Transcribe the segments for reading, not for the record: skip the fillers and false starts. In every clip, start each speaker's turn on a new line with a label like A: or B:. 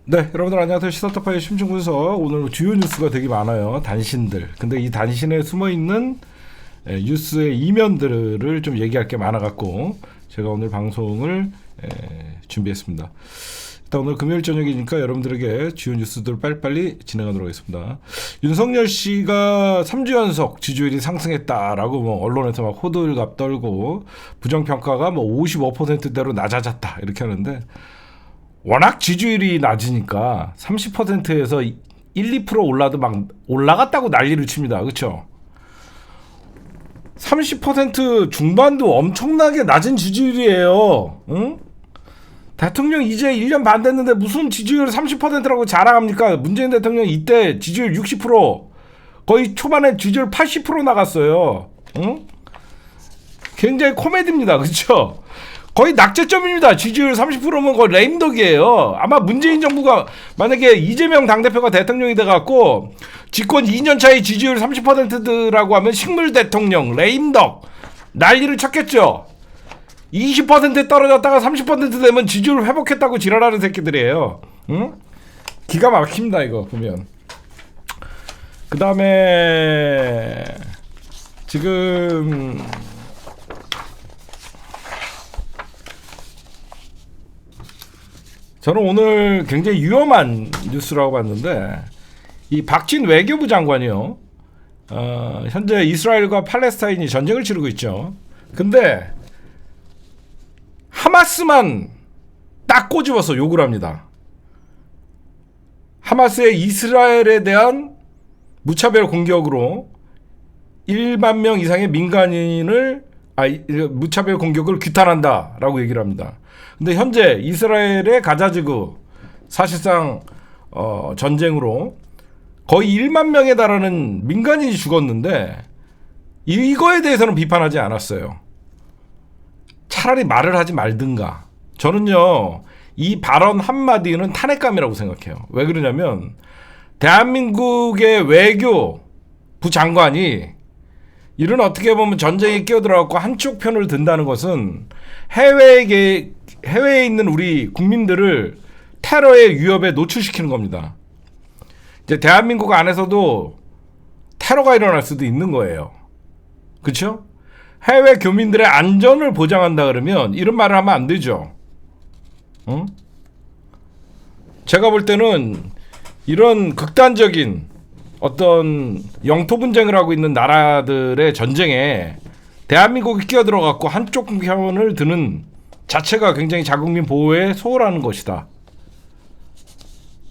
A: 네, 여러분들 안녕하세요. 시사타파의 심층분석. 오늘 주요 뉴스가 되게 많아요. 단신들. 근데 이 단신에 숨어있는 뉴스의 이면들을 좀 얘기할 게 많아갖고 제가 오늘 방송을 준비했습니다. 일단 오늘 금요일 저녁이니까 여러분들에게 주요 뉴스들 빨리빨리 진행하도록 하겠습니다. 윤석열 씨가 3주 연속 지지율이 상승했다라고 뭐 언론에서 막 호들갑 떨고 부정평가가 뭐 55%대로 낮아졌다 이렇게 하는데, 워낙 지지율이 낮으니까 30%에서 1, 2% 올라도 막 올라갔다고 난리를 칩니다. 그렇죠? 30% 중반도 엄청나게 낮은 지지율이에요. 응? 대통령 이제 1년 반 됐는데 무슨 지지율 30%라고 자랑합니까? 문재인 대통령 이때 지지율 60%, 거의 초반에 지지율 80% 나갔어요. 응? 굉장히 코미디입니다. 그렇죠? 거의 낙제점입니다. 지지율 30%면 거의 레임덕이에요. 아마 문재인 정부가 만약에 이재명 당대표가 대통령이 돼갖고 집권 2년 차의 지지율 30%라고 하면 식물 대통령, 레임덕 난리를 쳤겠죠. 20% 떨어졌다가 30% 되면 지지율 회복했다고 지랄하는 새끼들이에요. 응? 기가 막힙니다 이거 보면. 그 다음에 지금 저는 오늘 굉장히 위험한 뉴스라고 봤는데, 이 박진 외교부 장관이요, 현재 이스라엘과 팔레스타인이 전쟁을 치르고 있죠. 근데 하마스만 딱 꼬집어서 욕을 합니다. 하마스의 이스라엘에 대한 무차별 공격으로 1만 명 이상의 민간인을 무차별 공격을 규탄한다라고 얘기를 합니다. 근데 현재 이스라엘의 가자지구 사실상 전쟁으로 거의 1만 명에 달하는 민간인이 죽었는데 이거에 대해서는 비판하지 않았어요. 차라리 말을 하지 말든가. 저는요, 이 발언 한마디는 탄핵감이라고 생각해요. 왜 그러냐면 대한민국의 외교부 장관이 이런 어떻게 보면 전쟁에 끼어들어갖고 한쪽 편을 든다는 것은 해외에 있는 우리 국민들을 테러의 위협에 노출시키는 겁니다. 이제 대한민국 안에서도 테러가 일어날 수도 있는 거예요. 그렇죠? 해외 교민들의 안전을 보장한다 그러면 이런 말을 하면 안 되죠. 응? 제가 볼 때는 이런 극단적인 어떤 영토 분쟁을 하고 있는 나라들의 전쟁에 대한민국이 끼어들어갖고 한쪽 편을 드는 자체가 굉장히 자국민 보호에 소홀하는 것이다.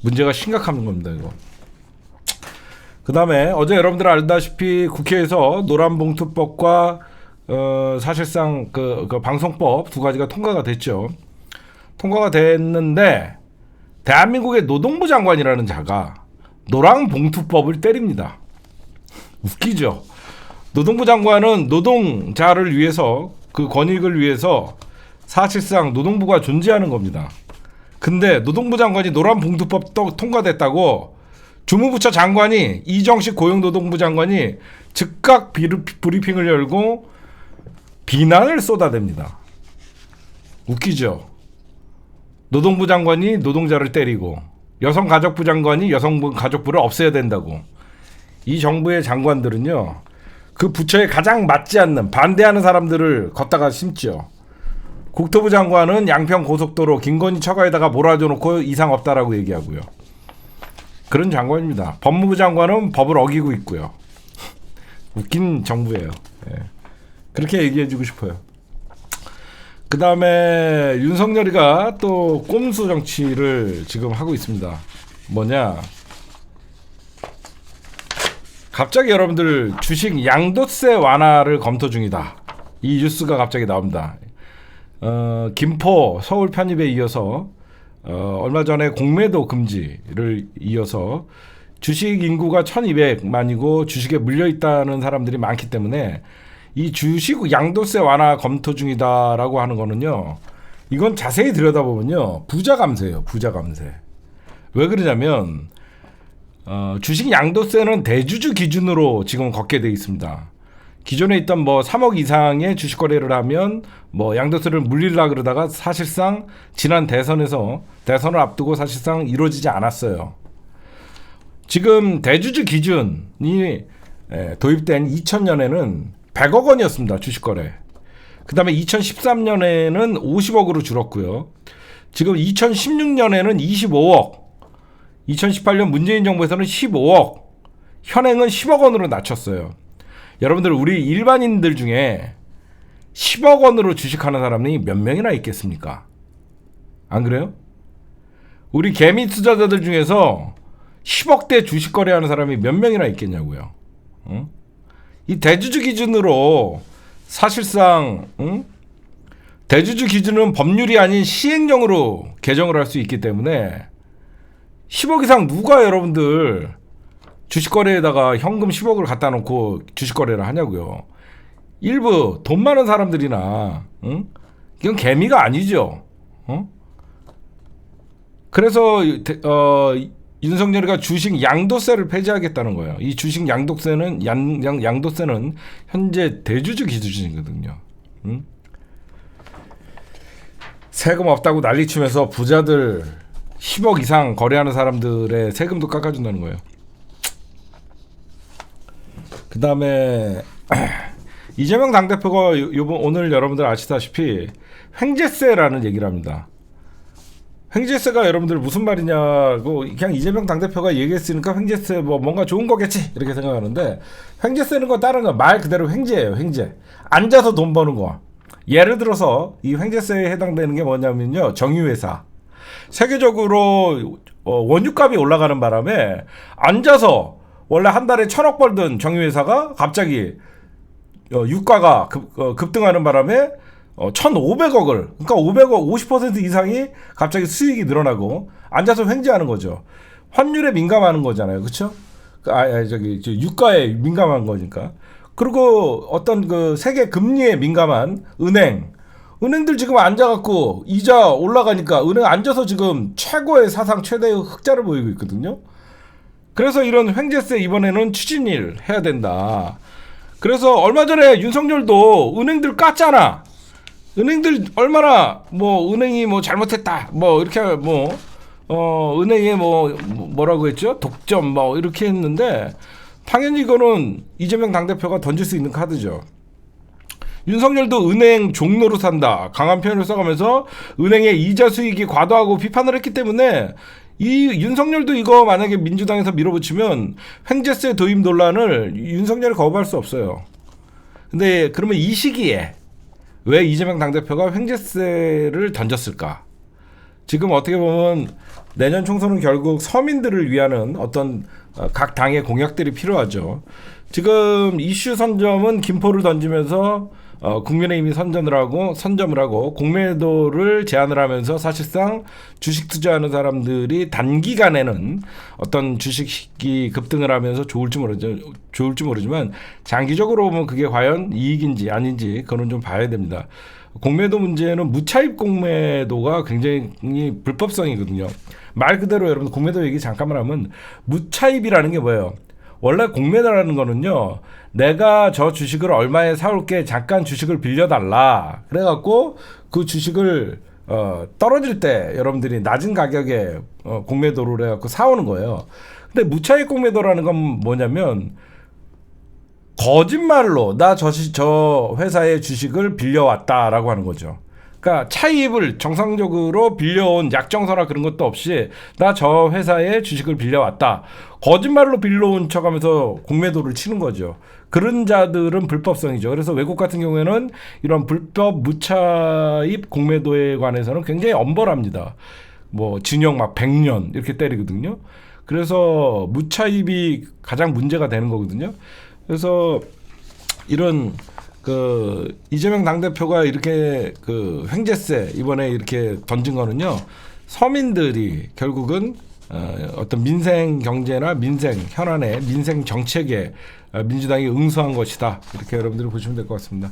A: 문제가 심각한 겁니다, 이거. 그 다음에 어제 여러분들 알다시피 국회에서 노란봉투법과 사실상 그 방송법 두 가지가 통과가 됐죠. 통과가 됐는데 대한민국의 노동부 장관이라는 자가 노란봉투법을 때립니다. 웃기죠. 노동부 장관은 노동자를 위해서, 그 권익을 위해서 사실상 노동부가 존재하는 겁니다. 근데 노동부 장관이 노란봉투법 통과됐다고 주무부처 장관이, 이정식 고용노동부 장관이 즉각 브리핑을 열고 비난을 쏟아댑니다. 웃기죠. 노동부 장관이 노동자를 때리고 여성가족부 장관이 여성가족부를 없애야 된다고. 이 정부의 장관들은요, 그 부처에 가장 맞지 않는, 반대하는 사람들을 걷다가 심죠. 국토부 장관은 양평 고속도로 김건희 처가에다가 몰아줘 놓고 이상 없다라고 얘기하고요. 그런 장관입니다. 법무부 장관은 법을 어기고 있고요. 웃긴 정부예요. 네. 그렇게 얘기해주고 싶어요. 그 다음에 윤석열이가 또 꼼수 정치를 지금 하고 있습니다. 뭐냐? 갑자기 여러분들 주식 양도세 완화를 검토 중이다. 이 뉴스가 갑자기 나옵니다. 김포 서울 편입에 이어서 얼마 전에 공매도 금지를 이어서 주식 인구가 1200만이고 주식에 물려있다는 사람들이 많기 때문에 이 주식 양도세 완화 검토 중이다라고 하는 거는요, 이건 자세히 들여다보면요, 부자 감세예요. 부자 감세. 왜 그러냐면 주식 양도세는 대주주 기준으로 지금 걷게 돼 있습니다. 기존에 있던 뭐 3억 이상의 주식 거래를 하면 뭐 양도세를 물리려 그러다가 사실상 지난 대선을 앞두고 사실상 이루어지지 않았어요. 지금 대주주 기준이 도입된 2000년에는 100억 원이었습니다. 주식 거래. 그 다음에 2013년에는 50억으로 줄었고요. 지금 2016년에는 25억, 2018년 문재인 정부에서는 15억, 현행은 10억 원으로 낮췄어요. 여러분들 우리 일반인들 중에 10억 원으로 주식하는 사람이 몇 명이나 있겠습니까? 안 그래요? 우리 개미 투자자들 중에서 10억대 주식 거래하는 사람이 몇 명이나 있겠냐고요. 응? 이 대주주 기준으로 사실상 대주주 기준은 법률이 아닌 시행령으로 개정을 할 수 있기 때문에 10억 이상 누가 여러분들 주식거래에다가 현금 10억을 갖다 놓고 주식거래를 하냐고요. 일부 돈 많은 사람들이나 이건 개미가 아니죠. 그래서 윤석열이가 주식 양도세를 폐지하겠다는 거예요. 이 주식 양도세는 양도세는 현재 대주주 기준이거든요. 세금 없다고 난리치면서 부자들 10억 이상 거래하는 사람들의 세금도 깎아준다는 거예요. 그 다음에 이재명 당대표가 오늘 여러분들 아시다시피 횡재세라는 얘기를 합니다. 횡재세가 여러분들 무슨 말이냐고 그냥 이재명 당대표가 얘기했으니까 횡재세 뭐 뭔가 좋은 거겠지 이렇게 생각하는데, 횡재세는 건 다른 거 말 그대로 횡재예요. 횡재. 앉아서 돈 버는 거. 예를 들어서 이 횡재세에 해당되는 게 뭐냐면요, 정유회사. 세계적으로 원유값이 올라가는 바람에 앉아서 원래 한 달에 1,000억 벌던 정유회사가 갑자기 유가가 급등하는 바람에 1,500억을, 그러니까 500억 50% 이상이 갑자기 수익이 늘어나고 앉아서 횡재하는 거죠. 환율에 민감하는 거잖아요, 그렇죠? 유가에 민감한 거니까. 그리고 어떤 그 세계 금리에 민감한 은행들 지금 앉아갖고 이자 올라가니까 은행 앉아서 지금 최고의 사상 최대의 흑자를 보이고 있거든요. 그래서 이런 횡재세 이번에는 추진을 해야 된다. 그래서 얼마 전에 윤석열도 은행들 깠잖아. 은행들 얼마나 은행이 잘못했다 이렇게 은행에 뭐라고 했죠? 독점 이렇게 했는데, 당연히 이거는 이재명 당대표가 던질 수 있는 카드죠. 윤석열도 은행 종로로 산다 강한 표현을 써가면서 은행의 이자 수익이 과도하고 비판을 했기 때문에 이 윤석열도 이거 만약에 민주당에서 밀어붙이면 횡재세 도입 논란을 윤석열이 거부할 수 없어요. 근데 그러면 이 시기에 왜 이재명 당대표가 횡재세를 던졌을까? 지금 어떻게 보면 내년 총선은 결국 서민들을 위하는 어떤 각 당의 공약들이 필요하죠. 지금 이슈 선점은 김포를 던지면서 국민의힘이 선점을 하고 공매도를 제한을 하면서 사실상 주식 투자하는 사람들이 단기간에는 어떤 주식이 급등을 하면서 좋을지 모르지만 장기적으로 보면 그게 과연 이익인지 아닌지 그건 좀 봐야 됩니다. 공매도 문제는 무차입 공매도가 굉장히 불법성이거든요. 말 그대로 여러분 공매도 얘기 잠깐만 하면, 무차입이라는 게 뭐예요? 원래 공매도라는 거는요, 내가 저 주식을 얼마에 사올게, 잠깐 주식을 빌려달라 그래갖고 그 주식을 떨어질 때 여러분들이 낮은 가격에 공매도를 해갖고 사오는 거예요. 근데 무차입 공매도라는 건 뭐냐면, 거짓말로 나 저 회사의 주식을 빌려왔다라고 하는 거죠. 그러니까 차입을 정상적으로 빌려온 약정서나 그런 것도 없이 나 저 회사의 주식을 빌려왔다, 거짓말로 빌려온 척하면서 공매도를 치는 거죠. 그런 자들은 불법성이죠. 그래서 외국 같은 경우에는 이런 불법 무차입 공매도에 관해서는 굉장히 엄벌합니다. 징역 100년 이렇게 때리거든요. 그래서 무차입이 가장 문제가 되는 거거든요. 그래서 이런 이재명 당대표가 이렇게 횡재세 이번에 이렇게 던진 거는요, 서민들이 결국은 어떤 민생 경제나 민생 현안에 민생 정책에 민주당이 응수한 것이다, 이렇게 여러분들이 보시면 될 것 같습니다.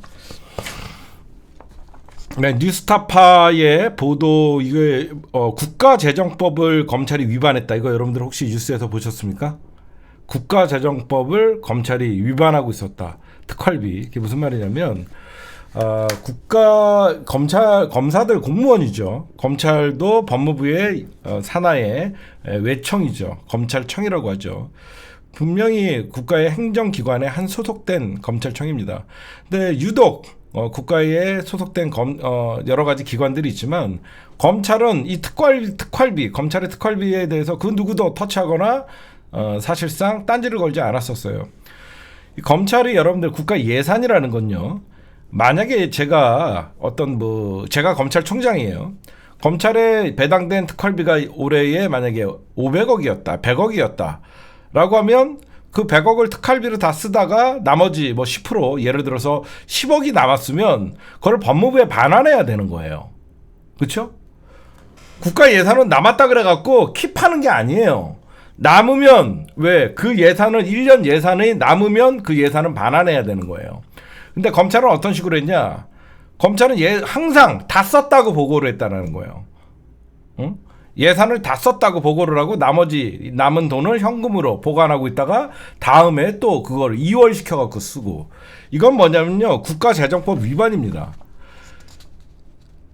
A: 네, 뉴스타파의 보도, 이게 국가재정법을 검찰이 위반했다. 이거 여러분들 혹시 뉴스에서 보셨습니까? 국가재정법을 검찰이 위반하고 있었다. 특활비. 이게 무슨 말이냐면 국가 검사들 공무원이죠. 검찰도 법무부의 산하의 외청이죠. 검찰청이라고 하죠. 분명히 국가의 행정기관에 한 소속된 검찰청입니다. 근데 유독 국가에 소속된 여러 가지 기관들이 있지만 검찰은 이 특활비, 검찰의 특활비에 대해서 그 누구도 터치하거나 사실상 딴지를 걸지 않았었어요. 이 검찰이 여러분들 국가 예산이라는 건요. 만약에 제가 제가 검찰총장이에요. 검찰에 배당된 특활비가 올해에 만약에 500억이었다, 100억이었다. 라고 하면 그 100억을 특활비로 다 쓰다가 나머지 10% 예를 들어서 10억이 남았으면 그걸 법무부에 반환해야 되는 거예요. 그렇죠? 국가 예산은 남았다 그래갖고 킵하는 게 아니에요. 남으면 그 예산을 1년 예산이 남으면 그 예산은 반환해야 되는 거예요. 근데 검찰은 어떤 식으로 했냐? 검찰은 항상 다 썼다고 보고를 했다는 거예요. 응? 예산을 다 썼다고 보고를 하고 나머지 남은 돈을 현금으로 보관하고 있다가 다음에 또 그걸 이월시켜갖고 쓰고. 이건 뭐냐면요, 국가재정법 위반입니다.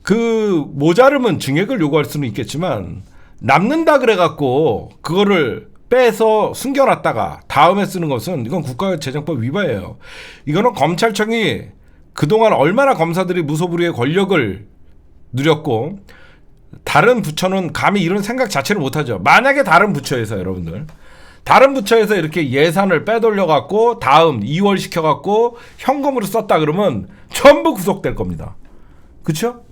A: 그 모자르면 증액을 요구할 수는 있겠지만 남는다 그래갖고 그거를 빼서 숨겨놨다가 다음에 쓰는 것은 이건 국가재정법 위반이에요. 이거는 검찰청이 그동안 얼마나 검사들이 무소불위의 권력을 누렸고 다른 부처는 감히 이런 생각 자체를 못하죠. 만약에 다른 부처에서 여러분들 다른 부처에서 이렇게 예산을 빼돌려갖고 다음 2월 시켜갖고 현금으로 썼다 그러면 전부 구속될 겁니다. 그쵸?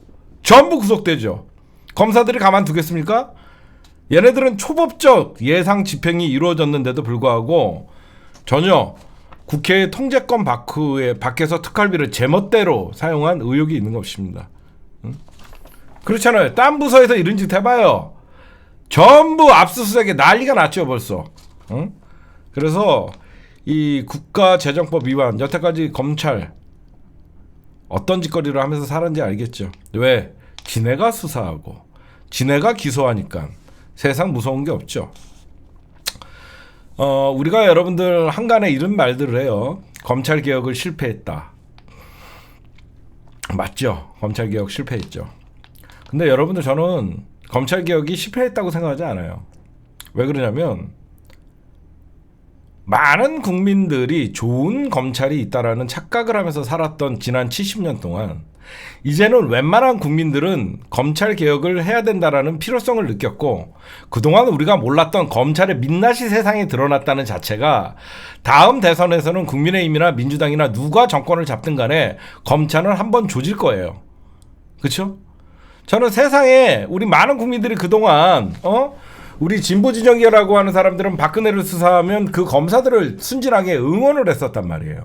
A: 전부 구속되죠. 검사들이 가만두겠습니까? 얘네들은 초법적 예상 집행이 이루어졌는데도 불구하고 전혀 국회의 통제권 밖에서 특활비를 제멋대로 사용한 의혹이 있는 것입니다. 그렇잖아요. 딴 부서에서 이런 짓 해봐요. 전부 압수수색에 난리가 났죠 벌써. 그래서 이 국가재정법 위반, 여태까지 검찰 어떤 짓거리를 하면서 살았는지 알겠죠. 왜? 지네가 수사하고 지네가 기소하니까 세상 무서운 게 없죠. 우리가 여러분들 한간에 이런 말들을 해요. 검찰개혁을 실패했다. 맞죠? 검찰개혁 실패했죠. 근데 여러분들 저는 검찰개혁이 실패했다고 생각하지 않아요. 왜 그러냐면 많은 국민들이 좋은 검찰이 있다라는 착각을 하면서 살았던 지난 70년 동안 이제는 웬만한 국민들은 검찰 개혁을 해야 된다라는 필요성을 느꼈고 그동안 우리가 몰랐던 검찰의 민낯이 세상에 드러났다는 자체가 다음 대선에서는 국민의힘이나 민주당이나 누가 정권을 잡든 간에 검찰은 한번 조질 거예요. 그렇죠? 저는 세상에 우리 많은 국민들이 그동안 우리 진보 진영이라고 하는 사람들은 박근혜를 수사하면 그 검사들을 순진하게 응원을 했었단 말이에요.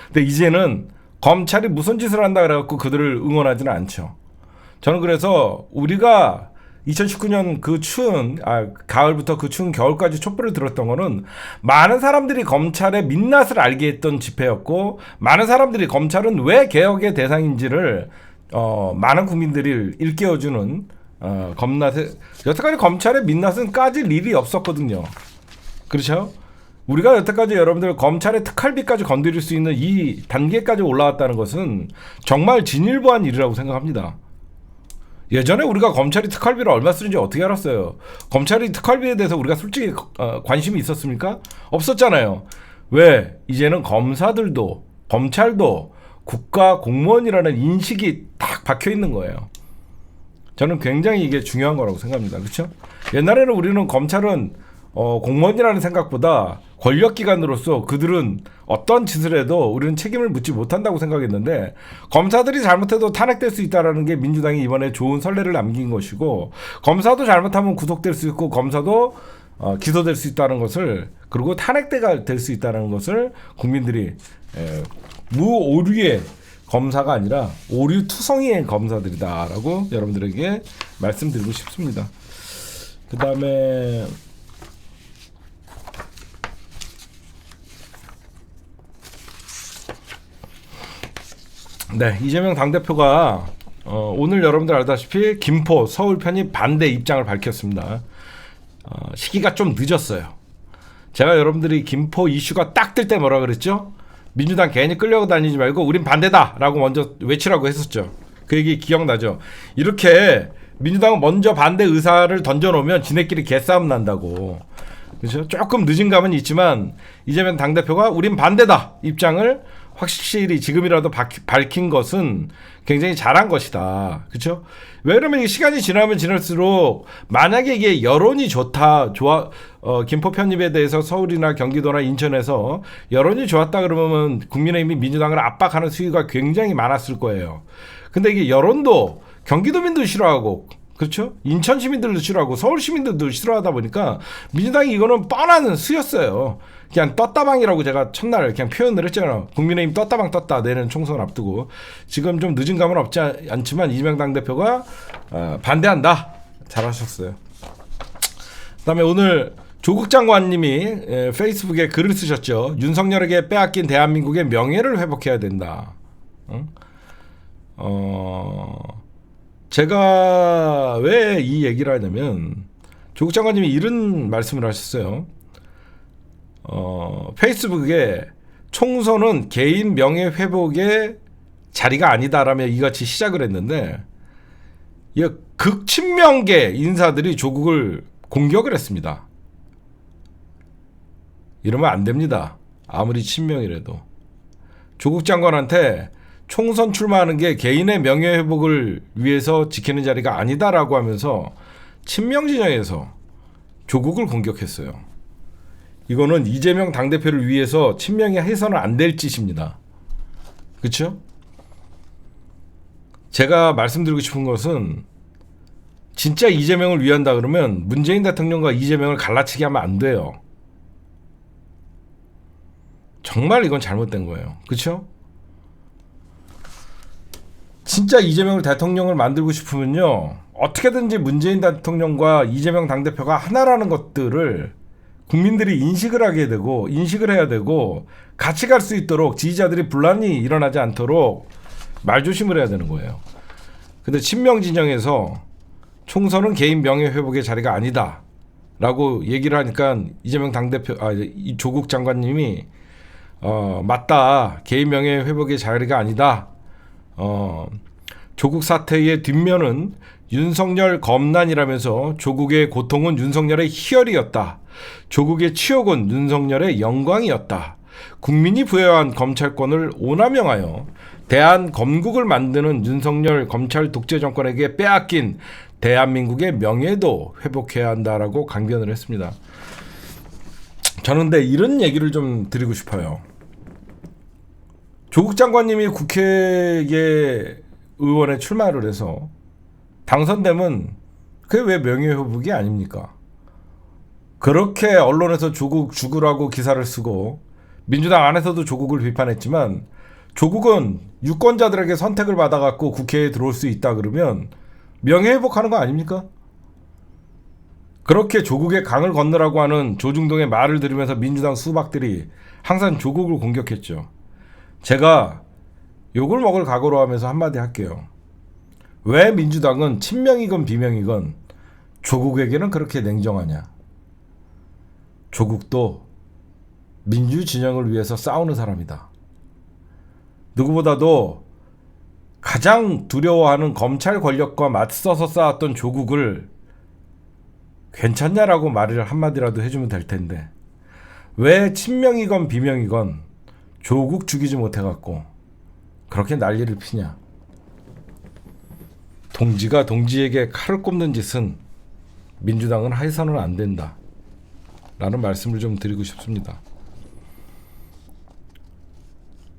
A: 근데 이제는 검찰이 무슨 짓을 한다 그래갖고 그들을 응원하지는 않죠. 저는 그래서 우리가 2019년 그 추운 가을부터 그 추운 겨울까지 촛불을 들었던 거는 많은 사람들이 검찰의 민낯을 알게 했던 집회였고 많은 사람들이 검찰은 왜 개혁의 대상인지를 많은 국민들이 일깨워주는 여태까지 검찰의 민낯은 까질 일이 없었거든요. 그렇죠? 우리가 여태까지 여러분들 검찰의 특활비까지 건드릴 수 있는 이 단계까지 올라왔다는 것은 정말 진일보한 일이라고 생각합니다. 예전에 우리가 검찰이 특활비를 얼마 쓰는지 어떻게 알았어요? 검찰이 특활비에 대해서 우리가 솔직히 관심이 있었습니까? 없었잖아요. 왜? 이제는 검사들도 검찰도 국가 공무원이라는 인식이 딱 박혀 있는 거예요. 저는 굉장히 이게 중요한 거라고 생각합니다. 그렇죠? 옛날에는 우리는 검찰은 공무원이라는 생각보다 권력기관으로서 그들은 어떤 짓을 해도 우리는 책임을 묻지 못한다고 생각했는데 검사들이 잘못해도 탄핵될 수 있다는 게 민주당이 이번에 좋은 선례를 남긴 것이고 검사도 잘못하면 구속될 수 있고 검사도 기소될 수 있다는 것을 그리고 탄핵대가 될 수 있다는 것을 국민들이 무오류의 검사가 아니라 오류투성이의 검사들이다라고 여러분들에게 말씀드리고 싶습니다. 그 다음에 네, 이재명 당대표가 오늘 여러분들 알다시피 김포, 서울 편이 반대 입장을 밝혔습니다. 시기가 좀 늦었어요. 제가 여러분들이 김포 이슈가 딱 뜰 때 뭐라 그랬죠? 민주당 괜히 끌려다니지 말고 우린 반대다라고 먼저 외치라고 했었죠. 그 얘기 기억나죠? 이렇게 민주당은 먼저 반대 의사를 던져놓으면 지네끼리 개싸움 난다고. 그렇죠? 조금 늦은 감은 있지만 이재명 당대표가 우린 반대다 입장을 확실히 지금이라도 밝힌 것은 굉장히 잘한 것이다. 그렇죠? 왜냐면 시간이 지나면 지날수록 만약에 이게 여론이 김포 편입에 대해서 서울이나 경기도나 인천에서 여론이 좋았다 그러면 국민의힘이 민주당을 압박하는 수위가 굉장히 많았을 거예요. 근데 이게 여론도 경기도민도 싫어하고, 그렇죠? 인천 시민들도 싫어하고 서울 시민들도 싫어하다 보니까 민주당이 이거는 뻔한 수였어요. 그냥 떴다방이라고 제가 첫날 그냥 표현을 했잖아요. 국민의힘 떴다방 떴다. 내년 총선 앞두고. 지금 좀 늦은 감은 없지 않지만 이재명 당대표가 반대한다. 잘하셨어요. 그다음에 오늘 조국 장관님이 페이스북에 글을 쓰셨죠. 윤석열에게 빼앗긴 대한민국의 명예를 회복해야 된다. 제가 왜 이 얘기를 하냐면 조국 장관님이 이런 말씀을 하셨어요. 페이스북에 총선은 개인 명예 회복의 자리가 아니다라며 이같이 시작을 했는데 이 극친명계 인사들이 조국을 공격을 했습니다. 이러면 안 됩니다. 아무리 친명이라도. 조국 장관한테 총선 출마하는 게 개인의 명예회복을 위해서 지키는 자리가 아니다라고 하면서 친명 진영에서 조국을 공격했어요. 이거는 이재명 당대표를 위해서 친명이 해서는 안 될 짓입니다. 그렇죠? 제가 말씀드리고 싶은 것은 진짜 이재명을 위한다 그러면 문재인 대통령과 이재명을 갈라치게 하면 안 돼요. 정말 이건 잘못된 거예요. 그렇죠? 진짜 이재명을 대통령을 만들고 싶으면요, 어떻게든지 문재인 대통령과 이재명 당대표가 하나라는 것들을 국민들이 인식을 해야 되고 같이 갈 수 있도록 지지자들이 분란이 일어나지 않도록 말조심을 해야 되는 거예요. 근데 친명 진영에서 총선은 개인 명예 회복의 자리가 아니다 라고 얘기를 하니까 이재명 당대표, 조국 장관님이 맞다, 개인 명예 회복의 자리가 아니다. 조국 사태의 뒷면은 윤석열 검난이라면서 조국의 고통은 윤석열의 희열이었다. 조국의 치욕은 윤석열의 영광이었다. 국민이 부여한 검찰권을 오남용하여 대한검국을 만드는 윤석열 검찰 독재 정권에게 빼앗긴 대한민국의 명예도 회복해야 한다라고 강변을 했습니다. 저는 근데 이런 얘기를 좀 드리고 싶어요. 조국 장관님이 국회에 의원에 출마를 해서 당선되면 그게 왜 명예회복이 아닙니까? 그렇게 언론에서 조국 죽으라고 기사를 쓰고 민주당 안에서도 조국을 비판했지만 조국은 유권자들에게 선택을 받아갖고 국회에 들어올 수 있다 그러면 명예회복하는 거 아닙니까? 그렇게 조국의 강을 건너라고 하는 조중동의 말을 들으면서 민주당 수박들이 항상 조국을 공격했죠. 제가 욕을 먹을 각오로 하면서 한마디 할게요. 왜 민주당은 친명이건 비명이건 조국에게는 그렇게 냉정하냐? 조국도 민주 진영을 위해서 싸우는 사람이다. 누구보다도 가장 두려워하는 검찰 권력과 맞서서 싸웠던 조국을 괜찮냐라고 말을 한마디라도 해주면 될 텐데 왜 친명이건 비명이건 조국 죽이지 못해갖고 그렇게 난리를 피냐. 동지가 동지에게 칼을 꼽는 짓은 민주당은 해서는 안 된다 라는 말씀을 좀 드리고 싶습니다.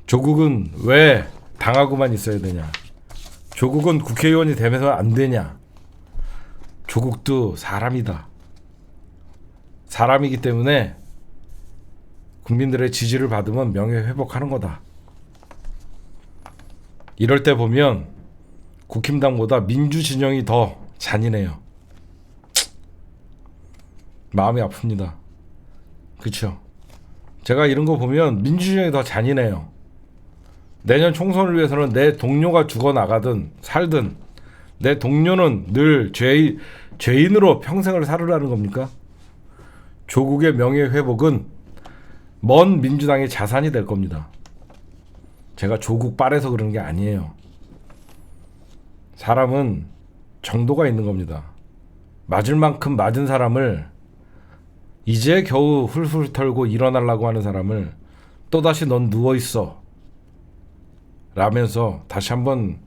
A: 조국은 왜 당하고만 있어야 되냐. 조국은 국회의원이 되면서 안 되냐. 조국도 사람이다. 사람이기 때문에 국민들의 지지를 받으면 명예회복하는 거다. 이럴 때 보면 국힘당보다 민주진영이 더 잔인해요. 마음이 아픕니다. 그렇죠? 제가 이런 거 보면 민주진영이 더 잔인해요. 내년 총선을 위해서는 내 동료가 죽어나가든 살든 내 동료는 늘 죄인으로 평생을 살으라는 겁니까? 조국의 명예회복은 먼 민주당의 자산이 될 겁니다. 제가 조국 빨아서 그러는 게 아니에요. 사람은 정도가 있는 겁니다. 맞을 만큼 맞은 사람을 이제 겨우 훌훌 털고 일어나려고 하는 사람을 또다시 넌 누워있어 라면서 다시 한번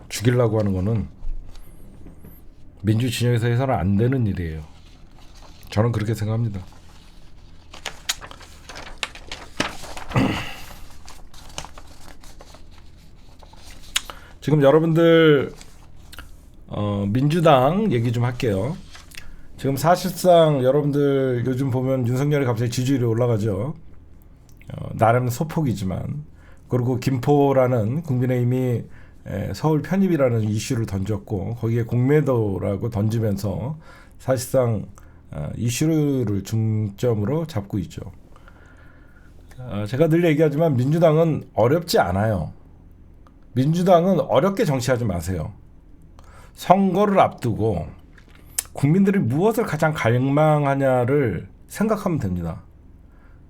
A: 죽이려고 하는 거는 민주 진영에서 해서는 안 되는 일이에요. 저는 그렇게 생각합니다. 지금 여러분들 민주당 얘기 좀 할게요. 지금 사실상 여러분들 요즘 보면 윤석열이 갑자기 지지율이 올라가죠. 나름 소폭이지만. 그리고 김포라는 국민의힘이 서울 편입이라는 이슈를 던졌고 거기에 공매도라고 던지면서 사실상 이슈를 중점으로 잡고 있죠. 제가 늘 얘기하지만 민주당은 어렵지 않아요. 민주당은 어렵게 정치하지 마세요. 선거를 앞두고 국민들이 무엇을 가장 갈망하냐를 생각하면 됩니다.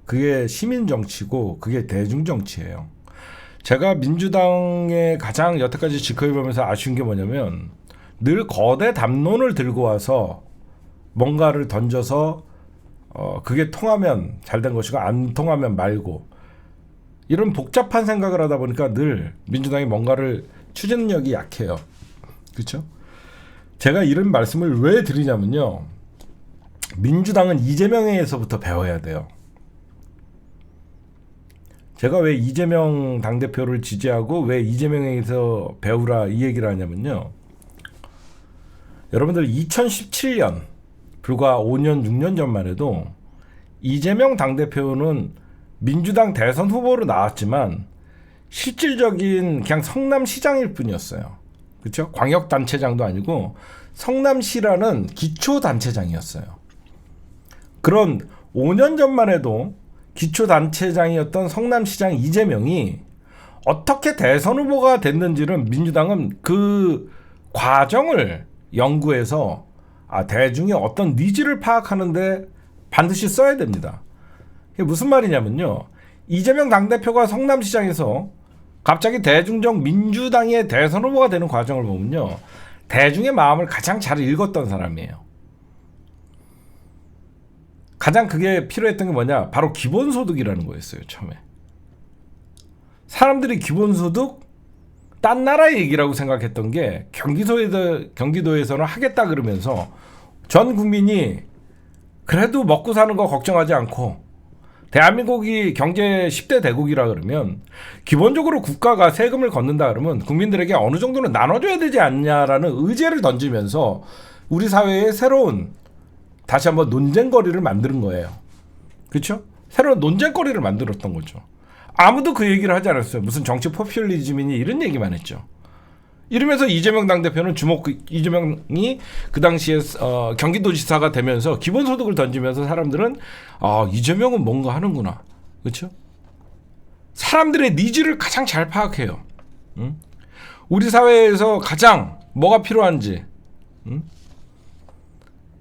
A: 그게 시민 정치고 그게 대중 정치예요. 제가 민주당에 가장 여태까지 지켜보면서 아쉬운 게 뭐냐면 늘 거대 담론을 들고 와서 뭔가를 던져서 그게 통하면 잘된 것이고 안 통하면 말고 이런 복잡한 생각을 하다 보니까 늘 민주당이 뭔가를 추진력이 약해요. 그렇죠? 제가 이런 말씀을 왜 드리냐면요. 민주당은 이재명에서부터 배워야 돼요. 제가 왜 이재명 당대표를 지지하고 왜 이재명에서 배우라 이 얘기를 하냐면요. 여러분들 2017년 불과 5년 6년 전만 해도 이재명 당대표는 민주당 대선 후보로 나왔지만 실질적인 그냥 성남시장일 뿐이었어요. 그렇죠? 광역단체장도 아니고 성남시라는 기초단체장이었어요. 그런 5년 전만 해도 기초단체장이었던 성남시장 이재명이 어떻게 대선 후보가 됐는지는 민주당은 그 과정을 연구해서 대중의 어떤 니즈를 파악하는데 반드시 써야 됩니다. 이게 무슨 말이냐면요. 이재명 당대표가 성남시장에서 갑자기 대중적 민주당의 대선 후보가 되는 과정을 보면요. 대중의 마음을 가장 잘 읽었던 사람이에요. 가장 그게 필요했던 게 뭐냐? 바로 기본소득이라는 거였어요. 처음에. 사람들이 기본소득 딴 나라의 얘기라고 생각했던 게 경기도에서는 하겠다 그러면서 전 국민이 그래도 먹고 사는 거 걱정하지 않고 대한민국이 경제 10대 대국이라 그러면 기본적으로 국가가 세금을 걷는다 그러면 국민들에게 어느 정도는 나눠줘야 되지 않냐라는 의제를 던지면서 우리 사회에 새로운 다시 한번 논쟁거리를 만드는 거예요. 그렇죠? 새로운 논쟁거리를 만들었던 거죠. 아무도 그 얘기를 하지 않았어요. 무슨 정치 포퓰리즘이니 이런 얘기만 했죠. 이러면서 이재명 당대표는 이재명이 그 당시에 경기도지사가 되면서 기본소득을 던지면서 사람들은 이재명은 뭔가 하는구나. 그렇죠? 사람들의 니즈를 가장 잘 파악해요. 응? 우리 사회에서 가장 뭐가 필요한지. 응?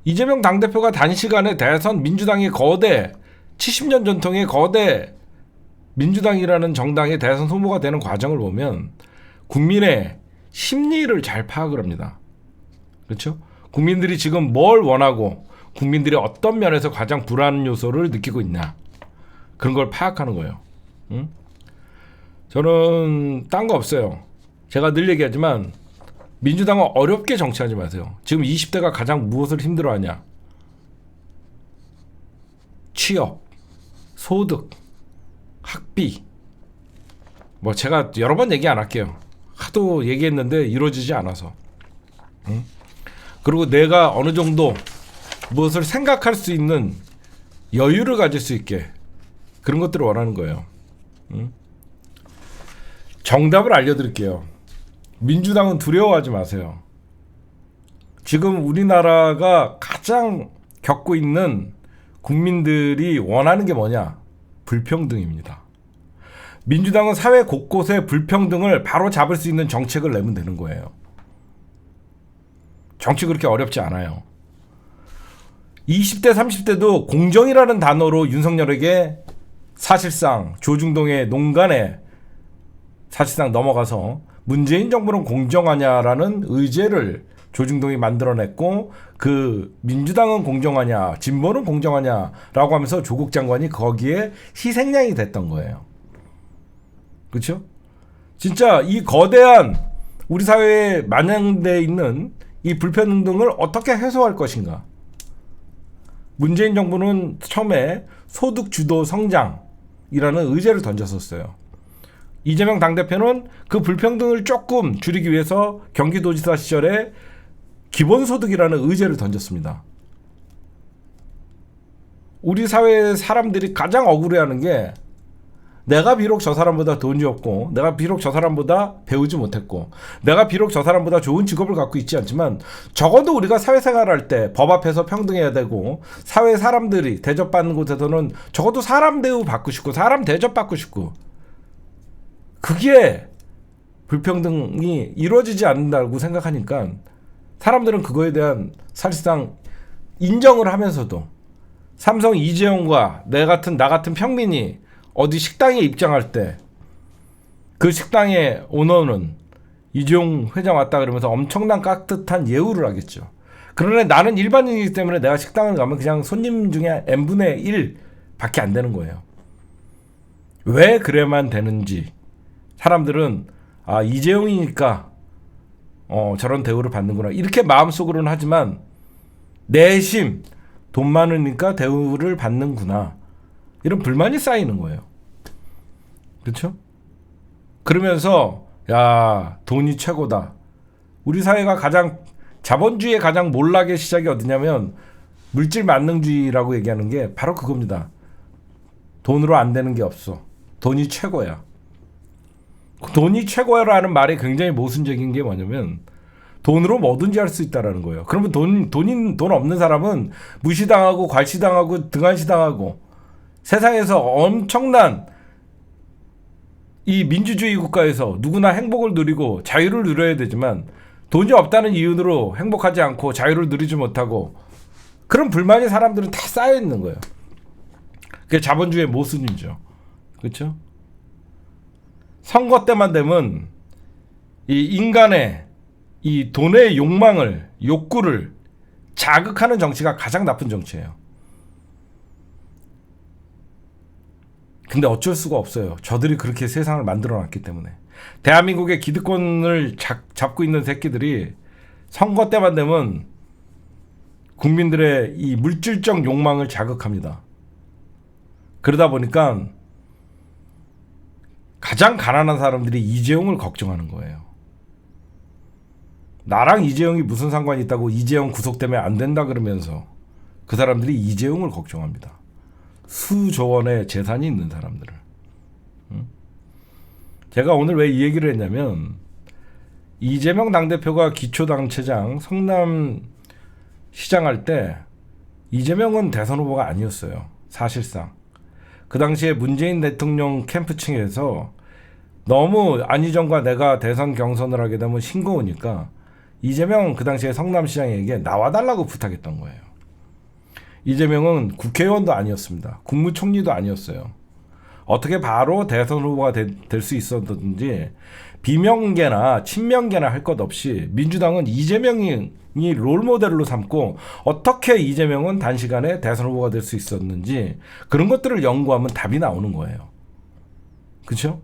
A: 이재명 당대표가 단시간에 대선 민주당의 거대 70년 전통의 거대 민주당이라는 정당의 대선 후보가 되는 과정을 보면 국민의 심리를 잘 파악을 합니다. 그렇죠? 국민들이 지금 뭘 원하고 국민들이 어떤 면에서 가장 불안 요소를 느끼고 있냐. 그런 걸 파악하는 거예요. 응? 저는 딴 거 없어요. 제가 늘 얘기하지만 민주당은 어렵게 정치하지 마세요. 지금 20대가 가장 무엇을 힘들어하냐. 취업, 소득, 학비. 뭐 제가 여러 번 얘기 안 할게요. 하도 얘기했는데 이루어지지 않아서. 응? 그리고 내가 어느 정도 무엇을 생각할 수 있는 여유를 가질 수 있게 그런 것들을 원하는 거예요. 응? 정답을 알려드릴게요. 민주당은 두려워하지 마세요. 지금 우리나라가 가장 겪고 있는 국민들이 원하는 게 뭐냐? 불평등입니다. 민주당은 사회 곳곳에 불평등을 바로 잡을 수 있는 정책을 내면 되는 거예요. 정치 그렇게 어렵지 않아요. 20대 30대도 공정이라는 단어로 윤석열에게 사실상 조중동의 농간에 사실상 넘어가서 문재인 정부는 공정하냐라는 의제를 조중동이 만들어냈고 그 민주당은 공정하냐 진보는 공정하냐라고 하면서 조국 장관이 거기에 희생양이 됐던 거예요. 그렇죠? 진짜 이 거대한 우리 사회에 만연돼 있는 이 불평등을 어떻게 해소할 것인가. 문재인 정부는 처음에 소득 주도 성장이라는 의제를 던졌었어요. 이재명 당대표는 그 불평등을 조금 줄이기 위해서 경기도지사 시절에 기본소득이라는 의제를 던졌습니다. 우리 사회의 사람들이 가장 억울해하는 게 내가 비록 저 사람보다 돈이 없고 내가 비록 저 사람보다 배우지 못했고 내가 비록 저 사람보다 좋은 직업을 갖고 있지 않지만 적어도 우리가 사회생활할 때 법 앞에서 평등해야 되고 사회 사람들이 대접받는 곳에서는 적어도 사람 대우 받고 싶고 사람 대접받고 싶고 그게 불평등이 이루어지지 않는다고 생각하니까 사람들은 그거에 대한 사실상 인정을 하면서도 삼성 이재용과 나 같은 평민이 어디 식당에 입장할 때 그 식당의 오너는 이재용 회장 왔다 그러면서 엄청난 깍듯한 예우를 하겠죠. 그러나 나는 일반인이기 때문에 내가 식당을 가면 그냥 손님 중에 n분의 1 밖에 안 되는 거예요. 왜 그래만 되는지 사람들은 아 이재용이니까 저런 대우를 받는구나 이렇게 마음속으로는 하지만 내심 돈 많으니까 대우를 받는구나 이런 불만이 쌓이는 거예요. 그렇죠? 그러면서 야 돈이 최고다. 우리 사회가 가장 자본주의의 가장 몰락의 시작이 어디냐면 물질 만능주의라고 얘기하는 게 바로 그겁니다. 돈으로 안 되는 게 없어. 돈이 최고야. 돈이 최고야라는 말이 굉장히 모순적인 게 뭐냐면 돈으로 뭐든지 할 수 있다라는 거예요. 그러면 돈 없는 사람은 무시당하고 괄시당하고 등한시당하고 세상에서 엄청난 이 민주주의 국가에서 누구나 행복을 누리고 자유를 누려야 되지만 돈이 없다는 이유로 행복하지 않고 자유를 누리지 못하고 그런 불만이 사람들은 다 쌓여 있는 거예요. 그게 자본주의의 모순이죠. 그렇죠? 선거 때만 되면 이 인간의 이 돈의 욕구를 자극하는 정치가 가장 나쁜 정치예요. 근데 어쩔 수가 없어요. 저들이 그렇게 세상을 만들어놨기 때문에. 대한민국의 기득권을 잡고 있는 새끼들이 선거 때만 되면 국민들의 이 물질적 욕망을 자극합니다. 그러다 보니까 가장 가난한 사람들이 이재용을 걱정하는 거예요. 나랑 이재용이 무슨 상관이 있다고 이재용 구속되면 안 된다 그러면서 그 사람들이 이재용을 걱정합니다. 수조 원의 재산이 있는 사람들을. 제가 오늘 왜 이 얘기를 했냐면 이재명 당대표가 기초당체장 성남 시장할 때 이재명은 대선 후보가 아니었어요. 사실상. 그 당시에 문재인 대통령 캠프층에서 너무 안희정과 내가 대선 경선을 하게 되면 싱거우니까 이재명은 그 당시에 성남시장에게 나와달라고 부탁했던 거예요. 이재명은 국회의원도 아니었습니다. 국무총리도 아니었어요. 어떻게 바로 대선 후보가 될 수 있었는지 비명계나 친명계나 할 것 없이 민주당은 이재명이 롤모델로 삼고 어떻게 이재명은 단시간에 대선 후보가 될 수 있었는지 그런 것들을 연구하면 답이 나오는 거예요. 그렇죠?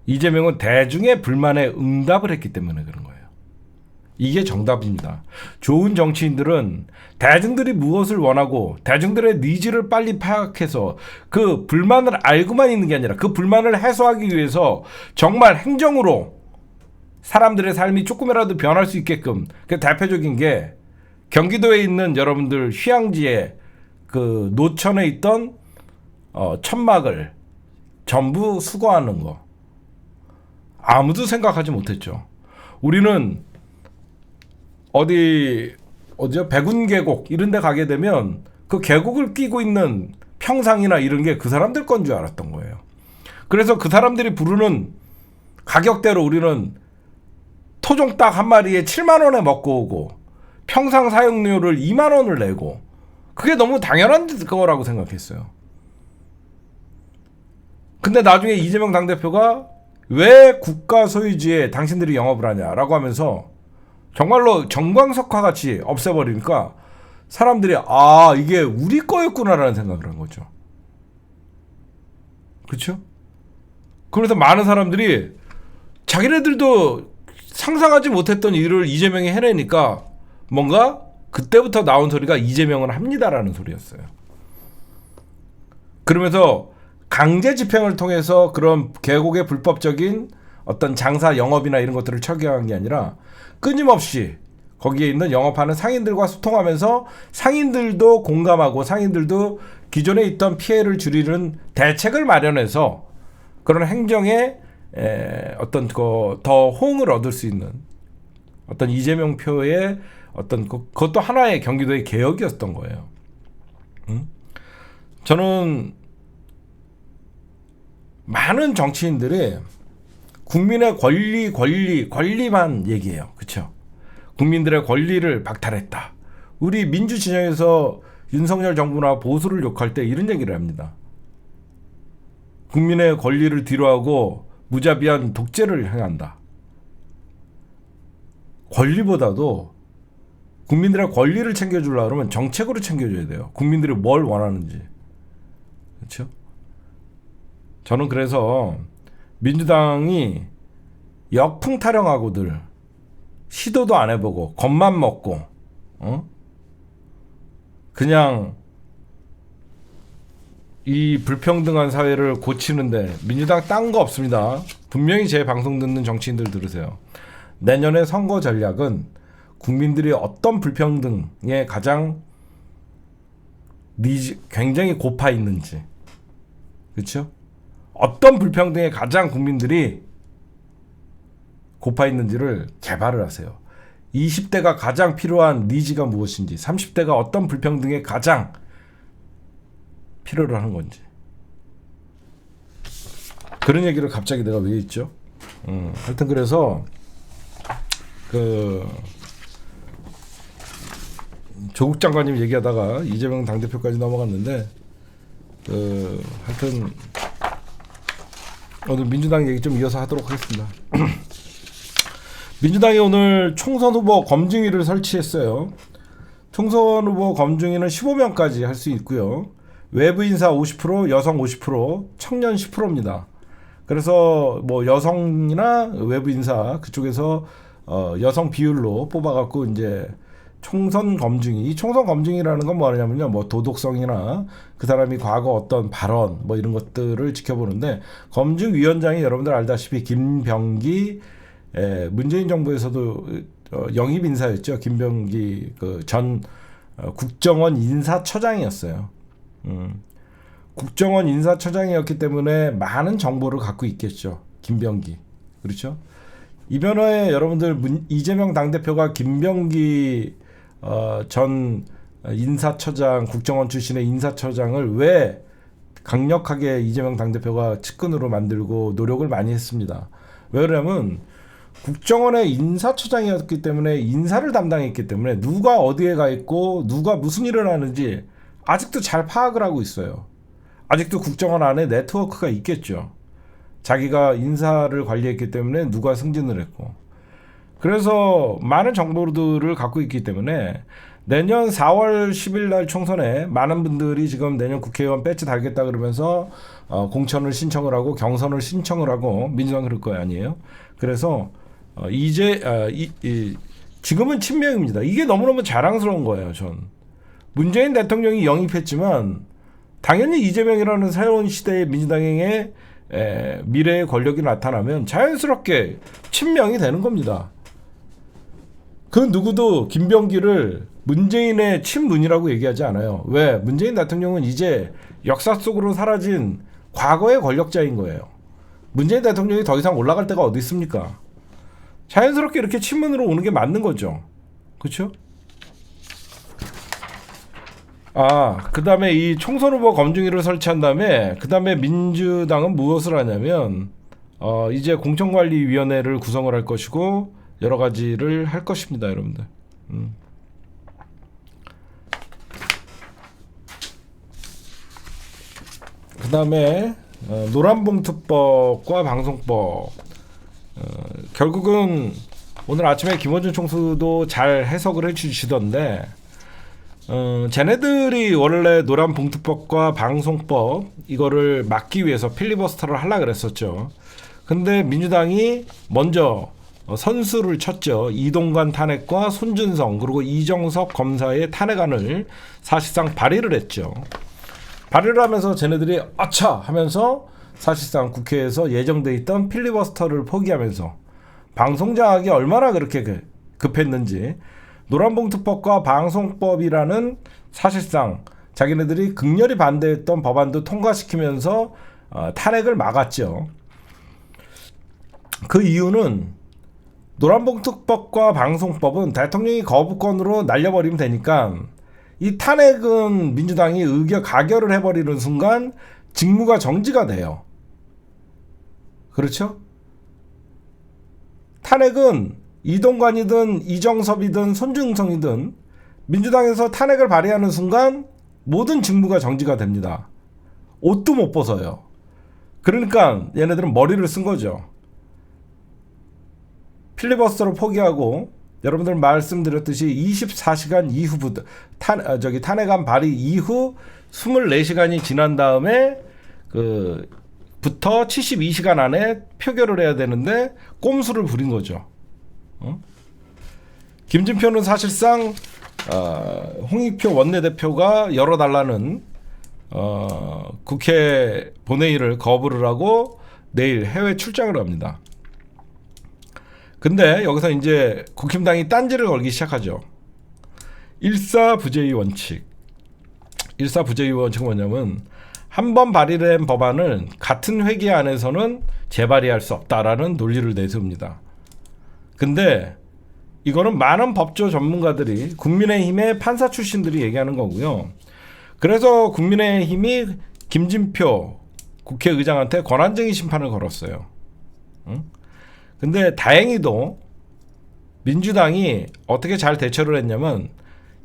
A: 이재명은 대중의 불만에 응답을 했기 때문에 그런 거예요. 이게 정답입니다. 좋은 정치인들은 대중들이 무엇을 원하고 대중들의 니즈를 빨리 파악해서 그 불만을 알고만 있는 게 아니라 그 불만을 해소하기 위해서 정말 행정으로 사람들의 삶이 조금이라도 변할 수 있게끔 그 대표적인 게 경기도에 있는 여러분들 휴양지에 그 노천에 있던 천막을 전부 수거하는 거 아무도 생각하지 못했죠. 우리는 어디요? 백운계곡 이런 데 가게 되면 그 계곡을 끼고 있는 평상이나 이런 게 그 사람들 건 줄 알았던 거예요. 그래서 그 사람들이 부르는 가격대로 우리는 토종 닭 한 마리에 7만 원에 먹고 오고 평상 사용료를 2만 원을 내고 그게 너무 당연한 거라고 생각했어요. 근데 나중에 이재명 당대표가 왜 국가 소유지에 당신들이 영업을 하냐라고 하면서 정말로 정광석화 같이 없애버리니까 사람들이 아 이게 우리 거였구나라는 생각을 한 거죠. 그렇죠? 그래서 많은 사람들이 자기네들도 상상하지 못했던 일을 이재명이 해내니까 뭔가 그때부터 나온 소리가 이재명은 합니다라는 소리였어요. 그러면서 강제 집행을 통해서 그런 계곡의 불법적인 어떤 장사 영업이나 이런 것들을 처리한 게 아니라 끊임없이 거기에 있는 영업하는 상인들과 소통하면서 상인들도 공감하고 상인들도 기존에 있던 피해를 줄이는 대책을 마련해서 그런 행정에 어떤 더 호응을 얻을 수 있는 어떤 이재명 표의 어떤 그것도 하나의 경기도의 개혁이었던 거예요. 저는 많은 정치인들이 국민의 권리만 얘기해요. 그렇죠? 국민들의 권리를 박탈했다. 우리 민주 진영에서 윤석열 정부나 보수를 욕할 때 이런 얘기를 합니다. 국민의 권리를 뒤로하고 무자비한 독재를 행한다. 권리보다도 국민들의 권리를 챙겨주려고 그러면 정책으로 챙겨줘야 돼요. 국민들이 뭘 원하는지. 그렇죠? 저는 그래서 민주당이 역풍 타령하고들 시도도 안 해보고 겁만 먹고 그냥 이 불평등한 사회를 고치는데 민주당 딴 거 없습니다. 분명히 제 방송 듣는 정치인들 들으세요. 내년의 선거 전략은 국민들이 어떤 불평등에 가장 굉장히 고파 있는지, 그렇죠? 어떤 불평등에 가장 국민들이 고파 있는지를 개발을 하세요. 20대가 가장 필요한 니즈가 무엇인지, 30대가 어떤 불평등에 가장 필요로 하는 건지. 그런 얘기를 갑자기 내가 왜 했죠? 하여튼 그래서 조국 장관님 얘기하다가 이재명 당대표까지 넘어갔는데 하여튼 오늘 민주당 얘기 좀 이어서 하도록 하겠습니다. 민주당이 오늘 총선 후보 검증위를 설치했어요. 총선 후보 검증위는 15명까지 할 수 있고요. 외부 인사 50%, 여성 50%, 청년 10%입니다. 그래서 뭐 여성이나 외부 인사 그쪽에서 여성 비율로 뽑아갖고 이제 총선 검증위. 이 총선 검증이라는 건 뭐냐면요, 뭐 도덕성이나 그 사람이 과거 어떤 발언 뭐 이런 것들을 지켜보는데, 검증위원장이 여러분들 알다시피 김병기 문재인 정부에서도 영입 인사였죠. 김병기 전 국정원 인사처장이었어요. 국정원 인사처장이었기 때문에 많은 정보를 갖고 있겠죠. 김병기. 그렇죠? 이변호에 여러분들 이재명 당대표가 김병기 전 인사처장, 국정원 출신의 인사처장을 왜 강력하게 이재명 당대표가 측근으로 만들고 노력을 많이 했습니다. 왜 그러냐면 국정원의 인사처장이었기 때문에, 인사를 담당했기 때문에 누가 어디에 가 있고 누가 무슨 일을 하는지 아직도 잘 파악을 하고 있어요. 아직도 국정원 안에 네트워크가 있겠죠. 자기가 인사를 관리했기 때문에 누가 승진을 했고. 그래서 많은 정보들을 갖고 있기 때문에 내년 4월 10일 날 총선에 많은 분들이 지금 내년 국회의원 배지 달겠다 그러면서 공천을 신청을 하고 경선을 신청을 하고, 민주당 그럴 거 아니에요. 그래서 지금은 친명입니다. 이게 너무너무 자랑스러운 거예요. 전 문재인 대통령이 영입했지만 당연히 이재명이라는 새로운 시대의 민주당의 미래의 권력이 나타나면 자연스럽게 친명이 되는 겁니다. 그 누구도 김병기를 문재인의 친문이라고 얘기하지 않아요. 왜? 문재인 대통령은 이제 역사 속으로 사라진 과거의 권력자인 거예요. 문재인 대통령이 더 이상 올라갈 데가 어디 있습니까? 자연스럽게 이렇게 친문으로 오는 게 맞는 거죠. 그렇죠? 그 다음에 이 총선 후보 검증위를 설치한 다음에, 그 다음에 민주당은 무엇을 하냐면 이제 공천관리위원회를 구성을 할 것이고 여러 가지를 할 것입니다, 여러분들. 그 다음에 노란봉투법과 방송법, 결국은 오늘 아침에 김원준 총수도 잘 해석을 해주시던데, 쟤네들이 원래 노란봉투법과 방송법 이거를 막기 위해서 필리버스터를 하려고 그랬었죠. 근데 민주당이 먼저 선수를 쳤죠. 이동관 탄핵과 손준성 그리고 이정석 검사의 탄핵안을 사실상 발의를 했죠. 발의를 하면서 쟤네들이 아차 하면서 사실상 국회에서 예정돼 있던 필리버스터를 포기하면서 방송장악이 얼마나 그렇게 급했는지, 노란봉투법과 방송법이라는 사실상 자기네들이 극렬히 반대했던 법안도 통과시키면서 탄핵을 막았죠. 그 이유는 노란봉투법과 방송법은 대통령이 거부권으로 날려버리면 되니까, 이 탄핵은 민주당이 가결을 해버리는 순간 직무가 정지가 돼요. 그렇죠? 탄핵은 이동관이든 이정섭이든 손준성이든 민주당에서 탄핵을 발의하는 순간 모든 직무가 정지가 됩니다. 옷도 못 벗어요. 그러니까 얘네들은 머리를 쓴 거죠. 필리버스터를 포기하고, 여러분들 말씀드렸듯이 24시간 이후부터 탄핵안 발의 이후 24시간이 지난 다음에 부터 72시간 안에 표결을 해야 되는데 꼼수를 부린 거죠. 김진표는 사실상 홍익표 원내대표가 열어달라는 국회 본회의를 거부를 하고 내일 해외 출장을 합니다. 근데 여기서 이제 국힘당이 딴지를 걸기 시작하죠. 일사부재의 원칙. 일사부재의 원칙은 뭐냐면, 한 번 발의된 법안을 같은 회기 안에서는 재발의할 수 없다라는 논리를 내세웁니다. 근데 이거는 많은 법조 전문가들이, 국민의힘의 판사 출신들이 얘기하는 거고요. 그래서 국민의힘이 김진표 국회의장한테 권한쟁의 심판을 걸었어요. 응? 근데 다행히도 민주당이 어떻게 잘 대처를 했냐면,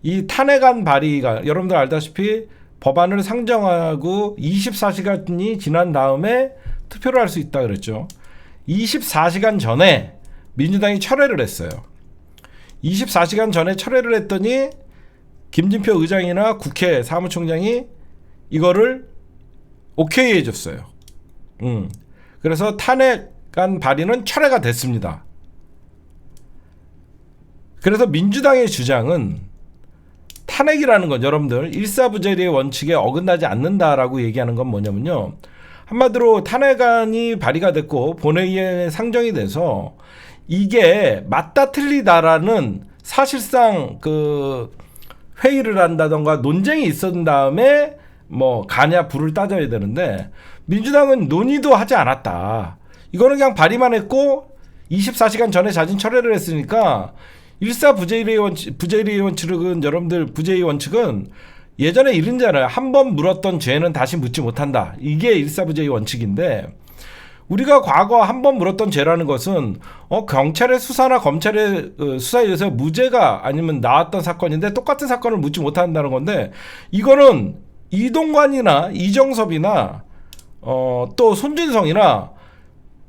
A: 이 탄핵안 발의가, 여러분들 알다시피 법안을 상정하고 24시간이 지난 다음에 투표를 할 수 있다 그랬죠. 24시간 전에 민주당이 철회를 했어요. 24시간 전에 철회를 했더니 김진표 의장이나 국회 사무총장이 이거를 오케이 해줬어요. 그래서 탄핵안 발의는 철회가 됐습니다. 그래서 민주당의 주장은, 탄핵이라는 건 여러분들 일사부재의 원칙에 어긋나지 않는다라고 얘기하는 건 뭐냐면요, 한마디로 탄핵안이 발의가 됐고 본회의에 상정이 돼서 이게 맞다 틀리다라는 사실상 회의를 한다던가 논쟁이 있었던 다음에 가냐 부를 따져야 되는데, 민주당은 논의도 하지 않았다. 이거는 그냥 발의만 했고 24시간 전에 자진 철회를 했으니까, 일사부재의 원칙은, 여러분들 부재의 원칙은 예전에 이른잖아요. 한 번 물었던 죄는 다시 묻지 못한다. 이게 일사부재의 원칙인데, 우리가 과거 한 번 물었던 죄라는 것은 경찰의 수사나 검찰의 수사에 의해서 무죄가 아니면 나왔던 사건인데 똑같은 사건을 묻지 못한다는 건데, 이거는 이동관이나 이정섭이나 또 손준성이나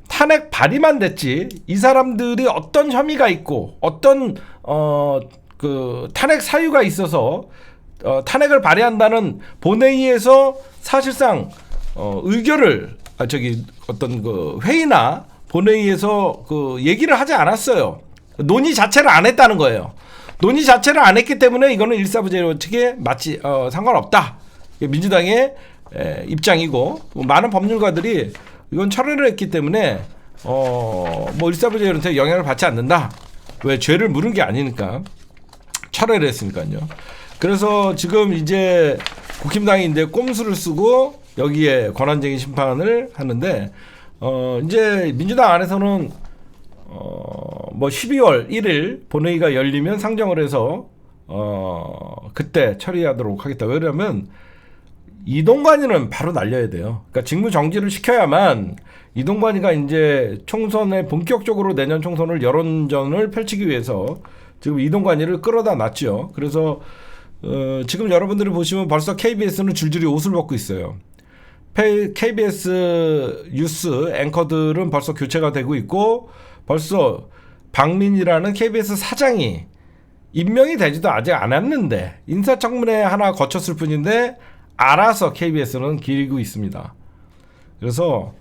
A: 탄핵 발의만 됐지, 이 사람들이 어떤 혐의가 있고 어떤 탄핵 사유가 있어서 탄핵을 발의한다는 본회의에서 사실상 의결을 어떤 회의나 본회의에서 얘기를 하지 않았어요. 논의 자체를 안 했다는 거예요. 논의 자체를 안 했기 때문에 이거는 일사부재 원칙에 상관없다. 민주당의 입장이고, 많은 법률가들이 이건 철회를 했기 때문에 일사부재한테 영향을 받지 않는다. 왜? 죄를 물은 게 아니니까 철회를 했으니까요. 그래서 지금 이제 국힘당이 이제 꼼수를 쓰고 여기에 권한쟁의 심판을 하는데, 이제 민주당 안에서는 12월 1일 본회의가 열리면 상정을 해서 그때 처리하도록 하겠다. 왜냐면 이동관이는 바로 날려야 돼요. 그러니까 직무 정지를 시켜야만 이동관이가 이제 총선에 본격적으로 내년 총선을 여론전을 펼치기 위해서 지금 이동관이를 끌어다 놨죠. 그래서 지금 여러분들이 보시면 벌써 KBS는 줄줄이 옷을 벗고 있어요. KBS 뉴스 앵커들은 벌써 교체가 되고 있고 벌써 박민이라는 KBS 사장이 임명이 되지도 아직 않았는데 인사청문회 하나 거쳤을 뿐인데 알아서 KBS는 기리고 있습니다. 그래서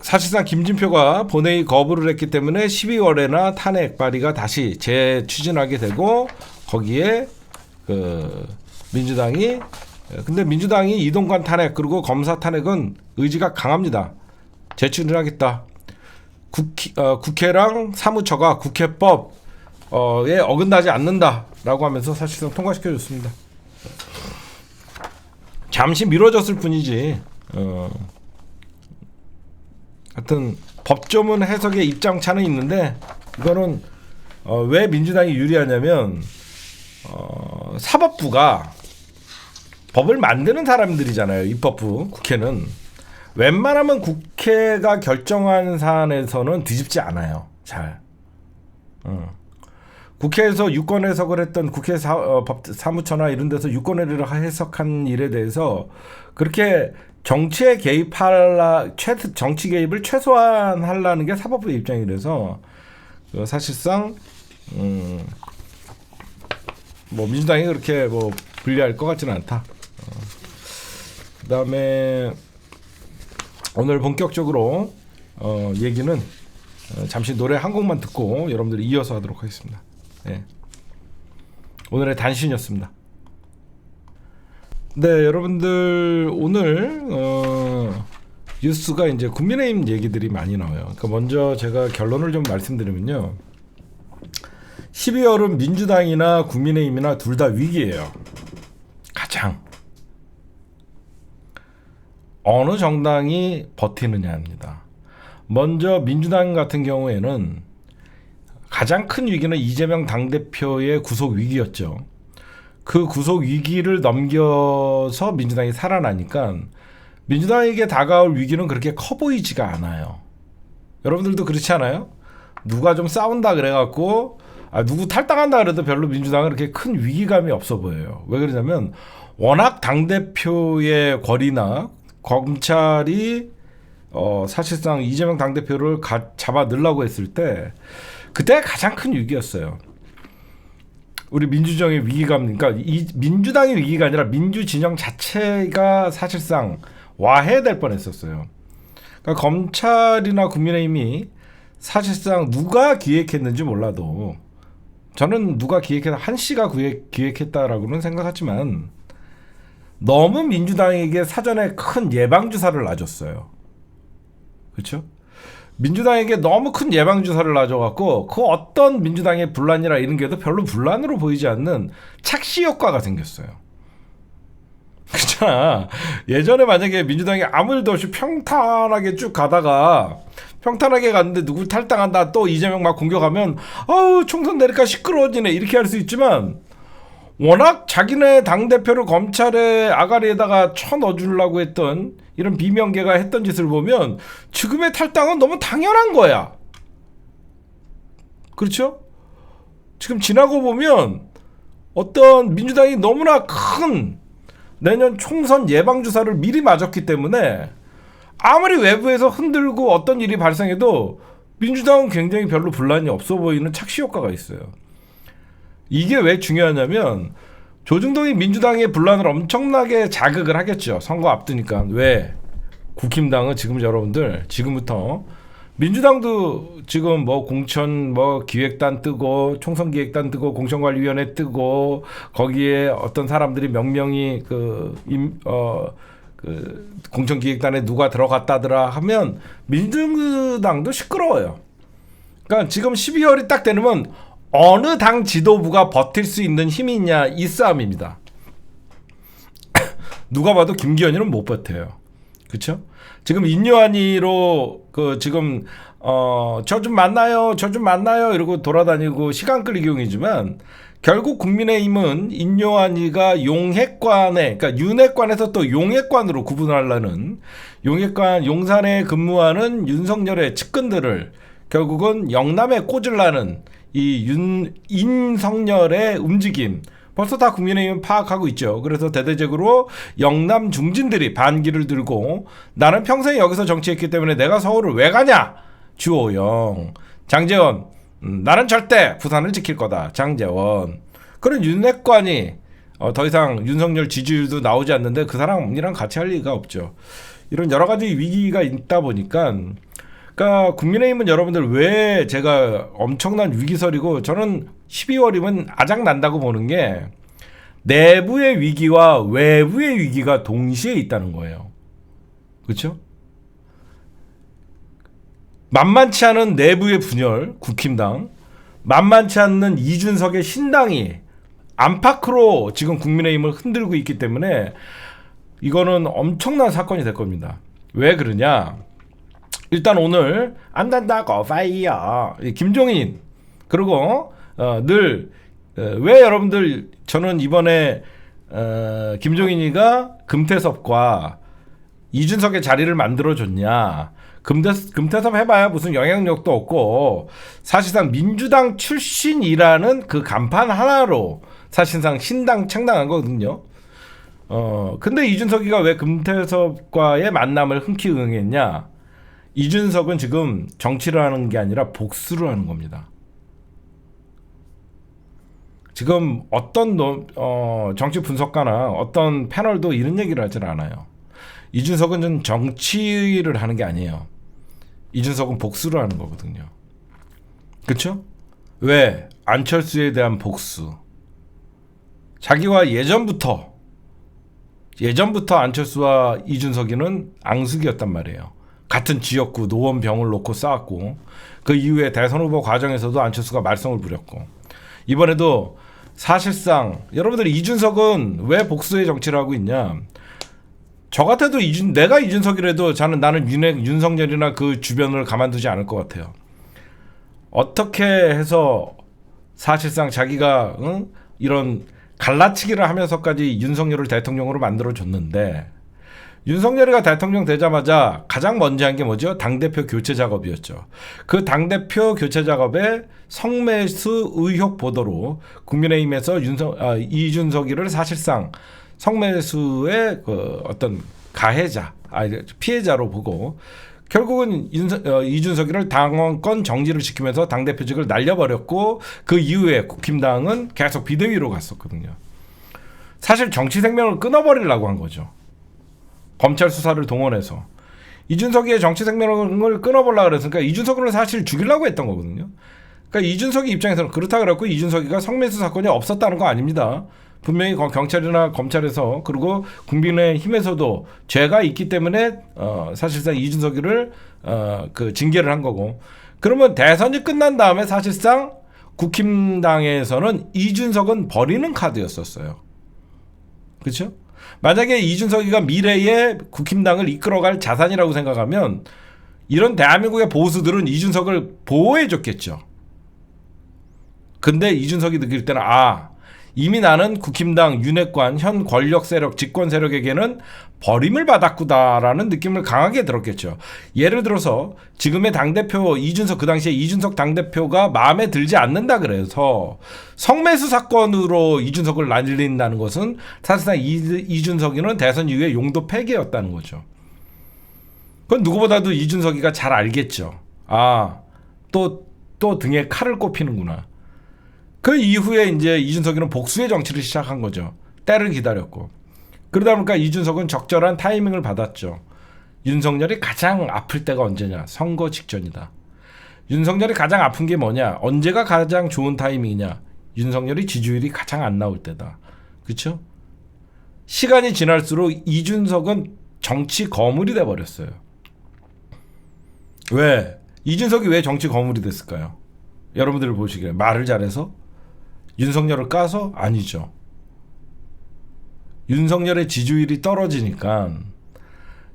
A: 사실상 김진표가 본회의 거부를 했기 때문에 12월에나 탄핵 발의가 다시 재추진하게 되고 거기에 민주당이 근데 민주당이 이동관 탄핵 그리고 검사 탄핵은 의지가 강합니다. 재추진하겠다. 국회랑 사무처가 국회법에 어긋나지 않는다라고 하면서 사실상 통과시켜줬습니다. 잠시 미뤄졌을 뿐이지. 하여튼 법조문 해석의 입장차는 있는데 이거는 왜 민주당이 유리하냐면 사법부가 법을 만드는 사람들이잖아요. 입법부 국회는 웬만하면 국회가 결정하는 사안에서는 뒤집지 않아요. 잘. 국회에서 유권 해석을 했던 국회 사무처나 이런 데서 유권 해석한 일에 대해서 그렇게 정치에 정치 개입을 최소화하려는 게 사법부의 입장이라서 사실상 뭐 민주당이 그렇게 뭐 불리할 것 같지는 않다. 그다음에 오늘 본격적으로 얘기는 잠시 노래 한 곡만 듣고 여러분들이 이어서 하도록 하겠습니다. 네. 오늘의 단신이었습니다. 네, 여러분들 오늘 뉴스가 이제 국민의힘 얘기들이 많이 나와요. 그러니까 먼저 제가 결론을 좀 말씀드리면요. 12월은 민주당이나 국민의힘이나 둘 다 위기예요. 가장 어느 정당이 버티느냐입니다. 먼저 민주당 같은 경우에는 가장 큰 위기는 이재명 당대표의 구속 위기였죠. 그 구속 위기를 넘겨서 민주당이 살아나니까 민주당에게 다가올 위기는 그렇게 커 보이지가 않아요. 여러분들도 그렇지 않아요? 누가 좀 싸운다 그래갖고 누구 탈당한다 그래도 별로 민주당은 그렇게 큰 위기감이 없어 보여요. 왜 그러냐면 워낙 당대표의 권위나 검찰이 사실상 이재명 당대표를 잡아 넣으려고 했을 때 그때 가장 큰 위기였어요. 우리 민주정의 위기감, 그러니까 이 민주당의 위기가 아니라 민주진영 자체가 사실상 와해될 뻔했었어요. 그러니까 검찰이나 국민의힘이 사실상 누가 기획했는지 몰라도 저는 누가 기획했다 한 씨가 기획했다라고는 생각하지만 너무 민주당에게 사전에 큰 예방주사를 놔줬어요. 그렇죠? 민주당에게 너무 큰 예방주사를 놔줘갖고 그 어떤 민주당의 분란이라 이런 게도 별로 분란으로 보이지 않는 착시 효과가 생겼어요. 그렇잖아. 예전에 만약에 민주당이 아무 일도 없이 평탄하게 쭉 가다가 평탄하게 갔는데 누구 탈당한다 또 이재명 막 공격하면 총선 내니까 시끄러워지네 이렇게 할 수 있지만 워낙 자기네 당대표를 검찰의 아가리에다가 쳐넣어주려고 했던 이런 비명계가 했던 짓을 보면 지금의 탈당은 너무 당연한 거야. 그렇죠? 지금 지나고 보면 어떤 민주당이 너무나 큰 내년 총선 예방주사를 미리 맞았기 때문에 아무리 외부에서 흔들고 어떤 일이 발생해도 민주당은 굉장히 별로 분란이 없어 보이는 착시 효과가 있어요. 이게 왜 중요하냐면 조중동이 민주당의 분란을 엄청나게 자극을 하겠죠. 선거 앞두니까. 왜? 국힘당은 지금 여러분들 지금부터 민주당도 지금 뭐 공천 뭐 기획단 뜨고 총선 기획단 뜨고 공천관리위원회 뜨고 거기에 어떤 사람들이 명명이 공천 기획단에 누가 들어갔다더라 하면 민주당도 시끄러워요. 그러니까 지금 12월이 딱 되면 어느 당 지도부가 버틸 수 있는 힘이 있냐 이 싸움입니다. 누가 봐도 김기현이는 못 버텨요. 그렇죠? 지금 인요한이로 지금 저 좀 만나요 이러고 돌아다니고 시간 끌기용이지만 결국 국민의힘은 인요한이가 용핵관에 그러니까 윤핵관에서 또 용핵관으로 구분하려는 용핵관 용산에 근무하는 윤석열의 측근들을 결국은 영남에 꽂으려는 이 인석열의 움직임 벌써 다 국민의힘은 파악하고 있죠. 그래서 대대적으로 영남 중진들이 반기를 들고 나는 평생 여기서 정치했기 때문에 내가 서울을 왜 가냐? 주호영, 장제원, 나는 절대 부산을 지킬 거다. 장제원. 그런 윤핵관이 더 이상 윤석열 지지율도 나오지 않는데 그 사람이랑 같이 할 리가 없죠. 이런 여러 가지 위기가 있다 보니까 그러니까 국민의힘은 여러분들 왜 제가 엄청난 위기설이고 저는 12월이면 아작 난다고 보는 게 내부의 위기와 외부의 위기가 동시에 있다는 거예요. 그렇죠? 만만치 않은 내부의 분열, 국힘당, 만만치 않는 이준석의 신당이 안팎으로 지금 국민의힘을 흔들고 있기 때문에 이거는 엄청난 사건이 될 겁니다. 왜 그러냐? 일단 오늘 안 된다고 파이어 김종인 그리고 늘 왜 여러분들 저는 이번에 김종인이가 금태섭과 이준석의 자리를 만들어줬냐? 금태섭 해봐야 무슨 영향력도 없고 사실상 민주당 출신이라는 그 간판 하나로 사실상 신당 창당한 거거든요. 근데 이준석이가 왜 금태섭과의 만남을 흔쾌히 응했냐? 이준석은 지금 정치를 하는 게 아니라 복수를 하는 겁니다. 지금 어떤 정치 분석가나 어떤 패널도 이런 얘기를 하질 않아요. 이준석은 좀 정치를 하는 게 아니에요. 이준석은 복수를 하는 거거든요. 그렇죠? 왜? 안철수에 대한 복수. 자기와 예전부터 안철수와 이준석이는 앙숙이었단 말이에요. 같은 지역구 노원병을 놓고 싸웠고 그 이후에 대선 후보 과정에서도 안철수가 말썽을 부렸고 이번에도 사실상 여러분들이 이준석은 왜 복수의 정치를 하고 있냐? 저 같아도 내가 이준석이라도 나는 윤석열이나 그 주변을 가만두지 않을 것 같아요. 어떻게 해서 사실상 자기가 이런 갈라치기를 하면서까지 윤석열을 대통령으로 만들어줬는데 윤석열이가 대통령 되자마자 가장 먼저 한 게 뭐죠? 당대표 교체 작업이었죠. 그 당대표 교체 작업에 성매수 의혹 보도로 국민의힘에서 이준석이를 사실상 성매수의 그 어떤 가해자, 피해자로 보고 결국은 이준석이를 당원권 정지를 시키면서 당대표직을 날려버렸고 그 이후에 국힘당은 계속 비대위로 갔었거든요. 사실 정치 생명을 끊어버리려고 한 거죠. 검찰 수사를 동원해서 이준석이의 정치 생명을 끊어보려고 그랬으니까 이준석을 사실 죽이려고 했던 거거든요. 그러니까 이준석이 입장에서는 그렇다 그랬고 이준석이가 성매수 사건이 없었다는 거 아닙니다. 분명히 경찰이나 검찰에서 그리고 국민의힘에서도 죄가 있기 때문에 사실상 이준석이를 그 징계를 한 거고 그러면 대선이 끝난 다음에 사실상 국힘당에서는 이준석은 버리는 카드였었어요. 그렇죠? 만약에 이준석이가 미래의 국힘당을 이끌어갈 자산이라고 생각하면 이런 대한민국의 보수들은 이준석을 보호해줬겠죠. 근데 이준석이 느낄 때는 이미 나는 국힘당 윤핵관 현 권력 세력 집권 세력에게는 버림을 받았구나라는 느낌을 강하게 들었겠죠. 예를 들어서 지금의 당대표 이준석 그 당시에 이준석 당대표가 마음에 들지 않는다 그래서 성매수 사건으로 이준석을 날린다는 것은 사실상 이준석이는 대선 이후에 용도 폐기였다는 거죠. 그건 누구보다도 이준석이가 잘 알겠죠. 또 등에 칼을 꼽히는구나. 그 이후에 이제 이준석이는 복수의 정치를 시작한 거죠. 때를 기다렸고. 그러다 보니까 이준석은 적절한 타이밍을 받았죠. 윤석열이 가장 아플 때가 언제냐? 선거 직전이다. 윤석열이 가장 아픈 게 뭐냐? 언제가 가장 좋은 타이밍이냐? 윤석열이 지지율이 가장 안 나올 때다. 그렇죠? 시간이 지날수록 이준석은 정치 거물이 돼버렸어요. 왜? 이준석이 왜 정치 거물이 됐을까요? 여러분들 보시기에 말을 잘해서? 윤석열을 까서? 아니죠. 윤석열의 지지율이 떨어지니까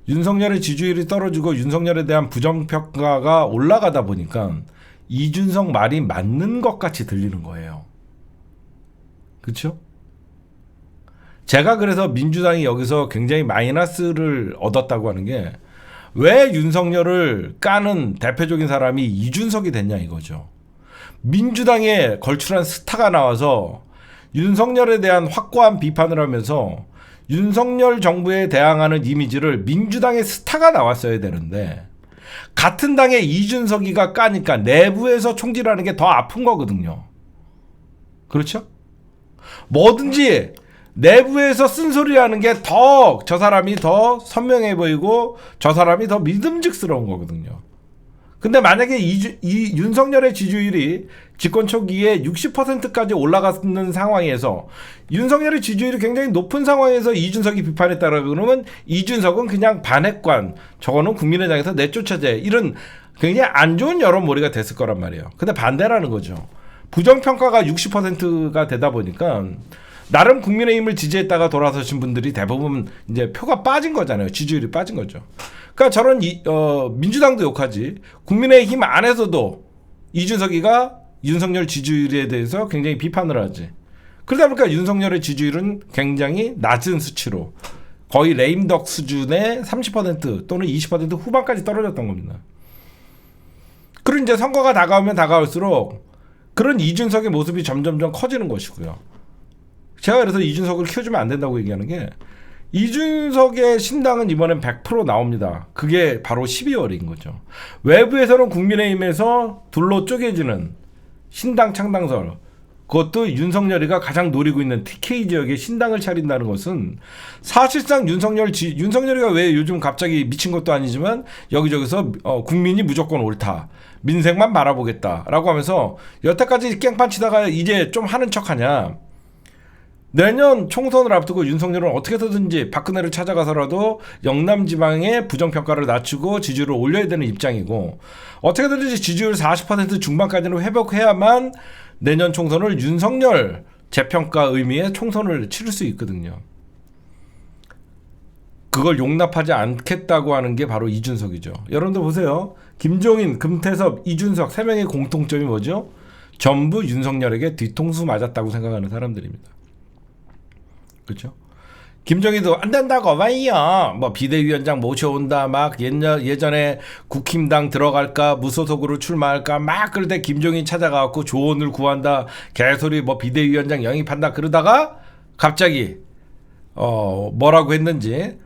A: 윤석열의 지지율이 떨어지고 윤석열에 대한 부정평가가 올라가다 보니까 이준석 말이 맞는 것 같이 들리는 거예요. 그렇죠? 제가 그래서 민주당이 여기서 굉장히 마이너스를 얻었다고 하는 게 왜 윤석열을 까는 대표적인 사람이 이준석이 됐냐 이거죠. 민주당에 걸출한 스타가 나와서 윤석열에 대한 확고한 비판을 하면서 윤석열 정부에 대항하는 이미지를 민주당의 스타가 나왔어야 되는데 같은 당의 이준석이가 까니까 내부에서 총질하는 게 더 아픈 거거든요. 그렇죠? 뭐든지 내부에서 쓴소리하는 게 더 저 사람이 더 선명해 보이고 저 사람이 더 믿음직스러운 거거든요. 근데 만약에 윤석열의 지지율이 집권 초기에 60%까지 올라갔는 상황에서 윤석열의 지지율이 굉장히 높은 상황에서 이준석이 비판했다라 그러면 이준석은 그냥 반핵관, 저거는 국민의당에서 내쫓아제, 이런 굉장히 안 좋은 여론몰이가 됐을 거란 말이에요. 근데 반대라는 거죠. 부정평가가 60%가 되다 보니까 나름 국민의힘을 지지했다가 돌아서신 분들이 대부분 이제 표가 빠진 거잖아요. 지지율이 빠진 거죠. 그러니까 저런 민주당도 욕하지, 국민의힘 안에서도 이준석이가 윤석열 지지율에 대해서 굉장히 비판을 하지. 그러다 보니까 윤석열의 지지율은 굉장히 낮은 수치로 거의 레임덕 수준의 30% 또는 20% 후반까지 떨어졌던 겁니다. 그리고 이제 선거가 다가오면 다가올수록 그런 이준석의 모습이 점점점 커지는 것이고요. 제가 그래서 이준석을 키워주면 안 된다고 얘기하는 게, 이준석의 신당은 이번엔 100% 나옵니다. 그게 바로 12월인 거죠. 외부에서는 국민의힘에서 둘로 쪼개지는 신당 창당설, 그것도 윤석열이가 가장 노리고 있는 TK 지역에 신당을 차린다는 것은 사실상 윤석열이가 왜 요즘 갑자기 미친 것도 아니지만 여기저기서 국민이 무조건 옳다, 민생만 바라보겠다라고 하면서 여태까지 깽판 치다가 이제 좀 하는 척하냐. 내년 총선을 앞두고 윤석열은 어떻게 해서든지 박근혜를 찾아가서라도 영남 지방의 부정평가를 낮추고 지지율을 올려야 되는 입장이고, 어떻게든지 지지율 40% 중반까지는 회복해야만 내년 총선을 윤석열 재평가 의미의 총선을 치를 수 있거든요. 그걸 용납하지 않겠다고 하는 게 바로 이준석이죠. 여러분들 보세요. 김종인, 금태섭, 이준석 3명의 공통점이 뭐죠? 전부 윤석열에게 뒤통수 맞았다고 생각하는 사람들입니다. 그렇죠? 김정희도 안 된다고 봐요. 뭐 비대위원장 모셔온다, 막 예전에 국힘당 들어갈까, 무소속으로 출마할까 막 그럴 때 김정희 찾아가갖고 조언을 구한다, 개소리, 뭐 비대위원장 영입한다 그러다가 갑자기 뭐라고 했는지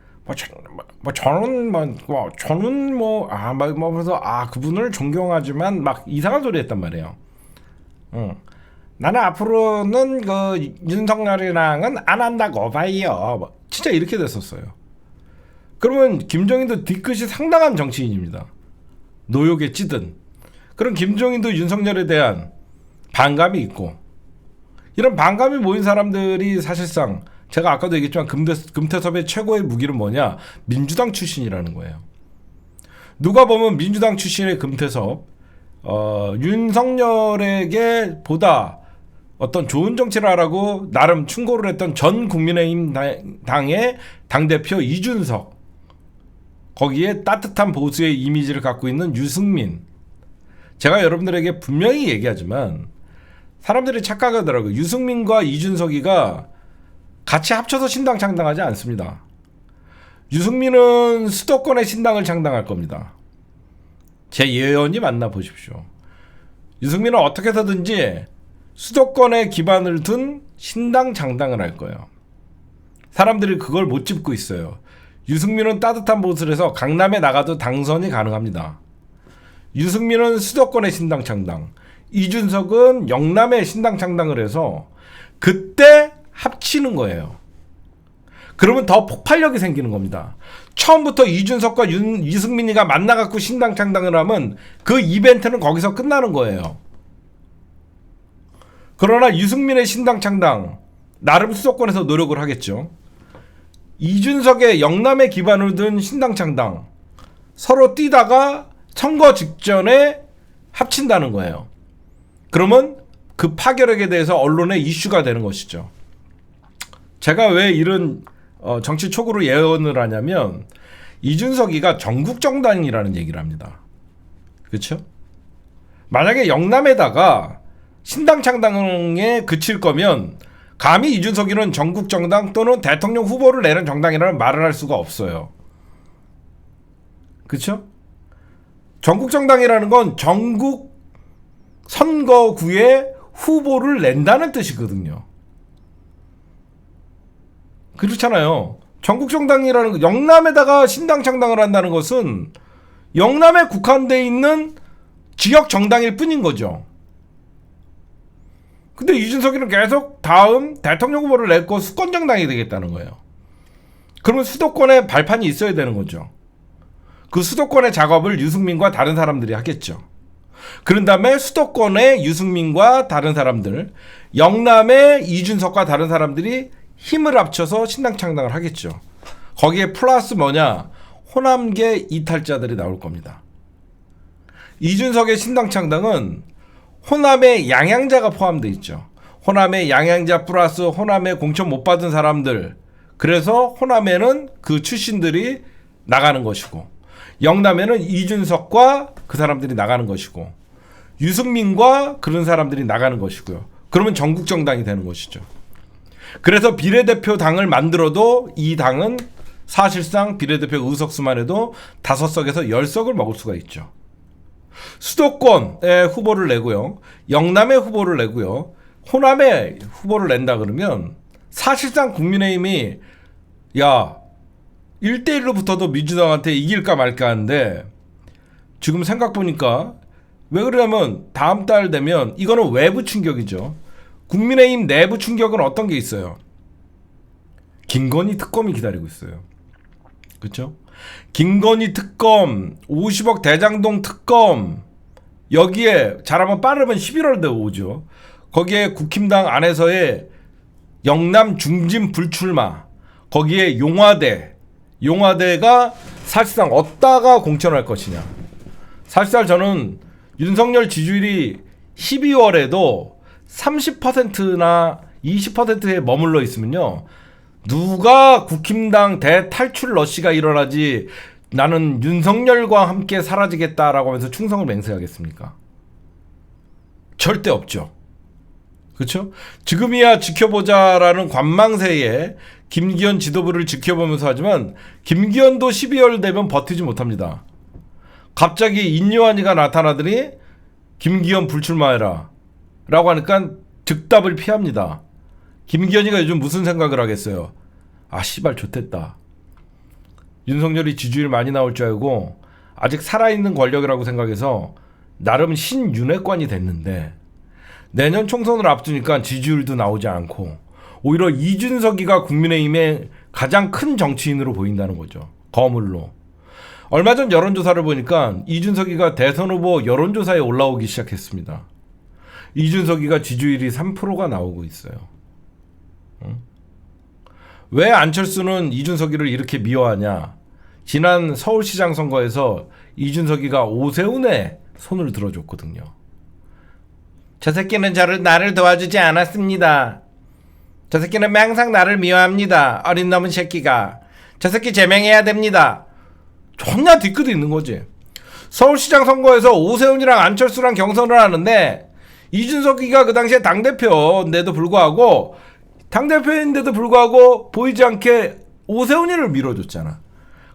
A: 그분을 존경하지만 막 이상한 소리 했단 말이에요. 나는 앞으로는 그 윤석열이랑은 안 한다고 봐요. 진짜 이렇게 됐었어요. 그러면 김종인도 뒤끝이 상당한 정치인입니다. 노욕에 찌든. 그럼 김종인도 윤석열에 대한 반감이 있고, 이런 반감이 모인 사람들이 사실상 제가 아까도 얘기했지만 금태섭의 최고의 무기는 뭐냐? 민주당 출신이라는 거예요. 누가 보면 민주당 출신의 금태섭, 윤석열에게 보다 어떤 좋은 정치를 하라고 나름 충고를 했던 전 국민의힘 당의 당대표 이준석, 거기에 따뜻한 보수의 이미지를 갖고 있는 유승민. 제가 여러분들에게 분명히 얘기하지만 사람들이 착각하더라고요. 유승민과 이준석이가 같이 합쳐서 신당 창당하지 않습니다. 유승민은 수도권의 신당을 창당할 겁니다. 제 예언이 맞나 보십시오. 유승민은 어떻게 해서든지 수도권에 기반을 둔 신당 창당을 할 거예요. 사람들이 그걸 못 짚고 있어요. 유승민은 따뜻한 보수를 해서 강남에 나가도 당선이 가능합니다. 유승민은 수도권의 신당 창당, 이준석은 영남의 신당 창당을 해서 그때 합치는 거예요. 그러면 더 폭발력이 생기는 겁니다. 처음부터 이준석과 유승민이가 만나갖고 신당 창당을 하면 그 이벤트는 거기서 끝나는 거예요. 그러나 유승민의 신당 창당, 나름 수도권에서 노력을 하겠죠. 이준석의 영남에 기반을 둔 신당 창당, 서로 뛰다가 선거 직전에 합친다는 거예요. 그러면 그 파괴력에 대해서 언론의 이슈가 되는 것이죠. 제가 왜 이런 정치 촉으로 예언을 하냐면, 이준석이가 전국정당이라는 얘기를 합니다. 그렇죠? 만약에 영남에다가 신당 창당에 그칠 거면 감히 이준석이는 전국정당 또는 대통령 후보를 내는 정당이라는 말을 할 수가 없어요. 그렇죠? 전국정당이라는 건 전국 선거구에 후보를 낸다는 뜻이거든요. 그렇잖아요. 전국 정당이라는 영남에다가 신당 창당을 한다는 것은 영남에 국한돼 있는 지역 정당일 뿐인 거죠. 근데 이준석이는 계속 다음 대통령 후보를 냈고 수권 정당이 되겠다는 거예요. 그러면 수도권에 발판이 있어야 되는 거죠. 그 수도권의 작업을 유승민과 다른 사람들이 하겠죠. 그런 다음에 수도권의 유승민과 다른 사람들, 영남의 이준석과 다른 사람들이 힘을 합쳐서 신당 창당을 하겠죠. 거기에 플러스 뭐냐? 호남계 이탈자들이 나올 겁니다. 이준석의 신당 창당은 호남의 양양자가 포함되어 있죠. 호남의 양양자 플러스 호남의 공천 못 받은 사람들. 그래서 호남에는 그 출신들이 나가는 것이고, 영남에는 이준석과 그 사람들이 나가는 것이고, 유승민과 그런 사람들이 나가는 것이고요. 그러면 전국 정당이 되는 것이죠. 그래서 비례대표 당을 만들어도 이 당은 사실상 비례대표 의석수만 해도 5석에서 10석을 먹을 수가 있죠. 수도권에 후보를 내고요. 영남에 후보를 내고요. 호남에 후보를 낸다 그러면 사실상 국민의힘이 1대1로 붙어도 민주당한테 이길까 말까 하는데, 지금 생각보니까 왜 그러냐면 다음 달 되면 이거는 외부 충격이죠. 국민의힘 내부 충격은 어떤 게 있어요? 김건희 특검이 기다리고 있어요. 그렇죠? 김건희 특검, 50억 대장동 특검, 여기에 잘하면 빠르면 11월에 오죠. 거기에 국힘당 안에서의 영남 중진 불출마, 거기에 용화대가 사실상 어디다가 공천할 것이냐. 사실상 저는 윤석열 지지율이 12월에도 30%나 20%에 머물러 있으면요, 누가 국힘당 대탈출 러시가 일어나지 나는 윤석열과 함께 사라지겠다라고 하면서 충성을 맹세하겠습니까? 절대 없죠. 그렇죠? 지금이야 지켜보자라는 관망세에 김기현 지도부를 지켜보면서 하지만 김기현도 12월 되면 버티지 못합니다. 갑자기 인요한이가 나타나더니 김기현 불출마해라 라고 하니까 득답을 피합니다. 김기현이가 요즘 무슨 생각을 하겠어요? 씨발 좋댔다. 윤석열이 지지율 많이 나올 줄 알고 아직 살아있는 권력이라고 생각해서 나름 신윤회관이 됐는데, 내년 총선을 앞두니까 지지율도 나오지 않고 오히려 이준석이가 국민의힘의 가장 큰 정치인으로 보인다는 거죠. 거물로. 얼마 전 여론조사를 보니까 이준석이가 대선 후보 여론조사에 올라오기 시작했습니다. 이준석이가 지지율이 3%가 나오고 있어요. 왜 안철수는 이준석이를 이렇게 미워하냐? 지난 서울시장 선거에서 이준석이가 오세훈의 손을 들어줬거든요. 저 새끼는 나를 도와주지 않았습니다. 저 새끼는 항상 나를 미워합니다. 어린 놈은 새끼가. 저 새끼 제명해야 됩니다. 존나 뒤끝이 있는 거지. 서울시장 선거에서 오세훈이랑 안철수랑 경선을 하는데 이준석이가 그 당시에 당대표인데도 불구하고 보이지 않게 오세훈이를 밀어줬잖아.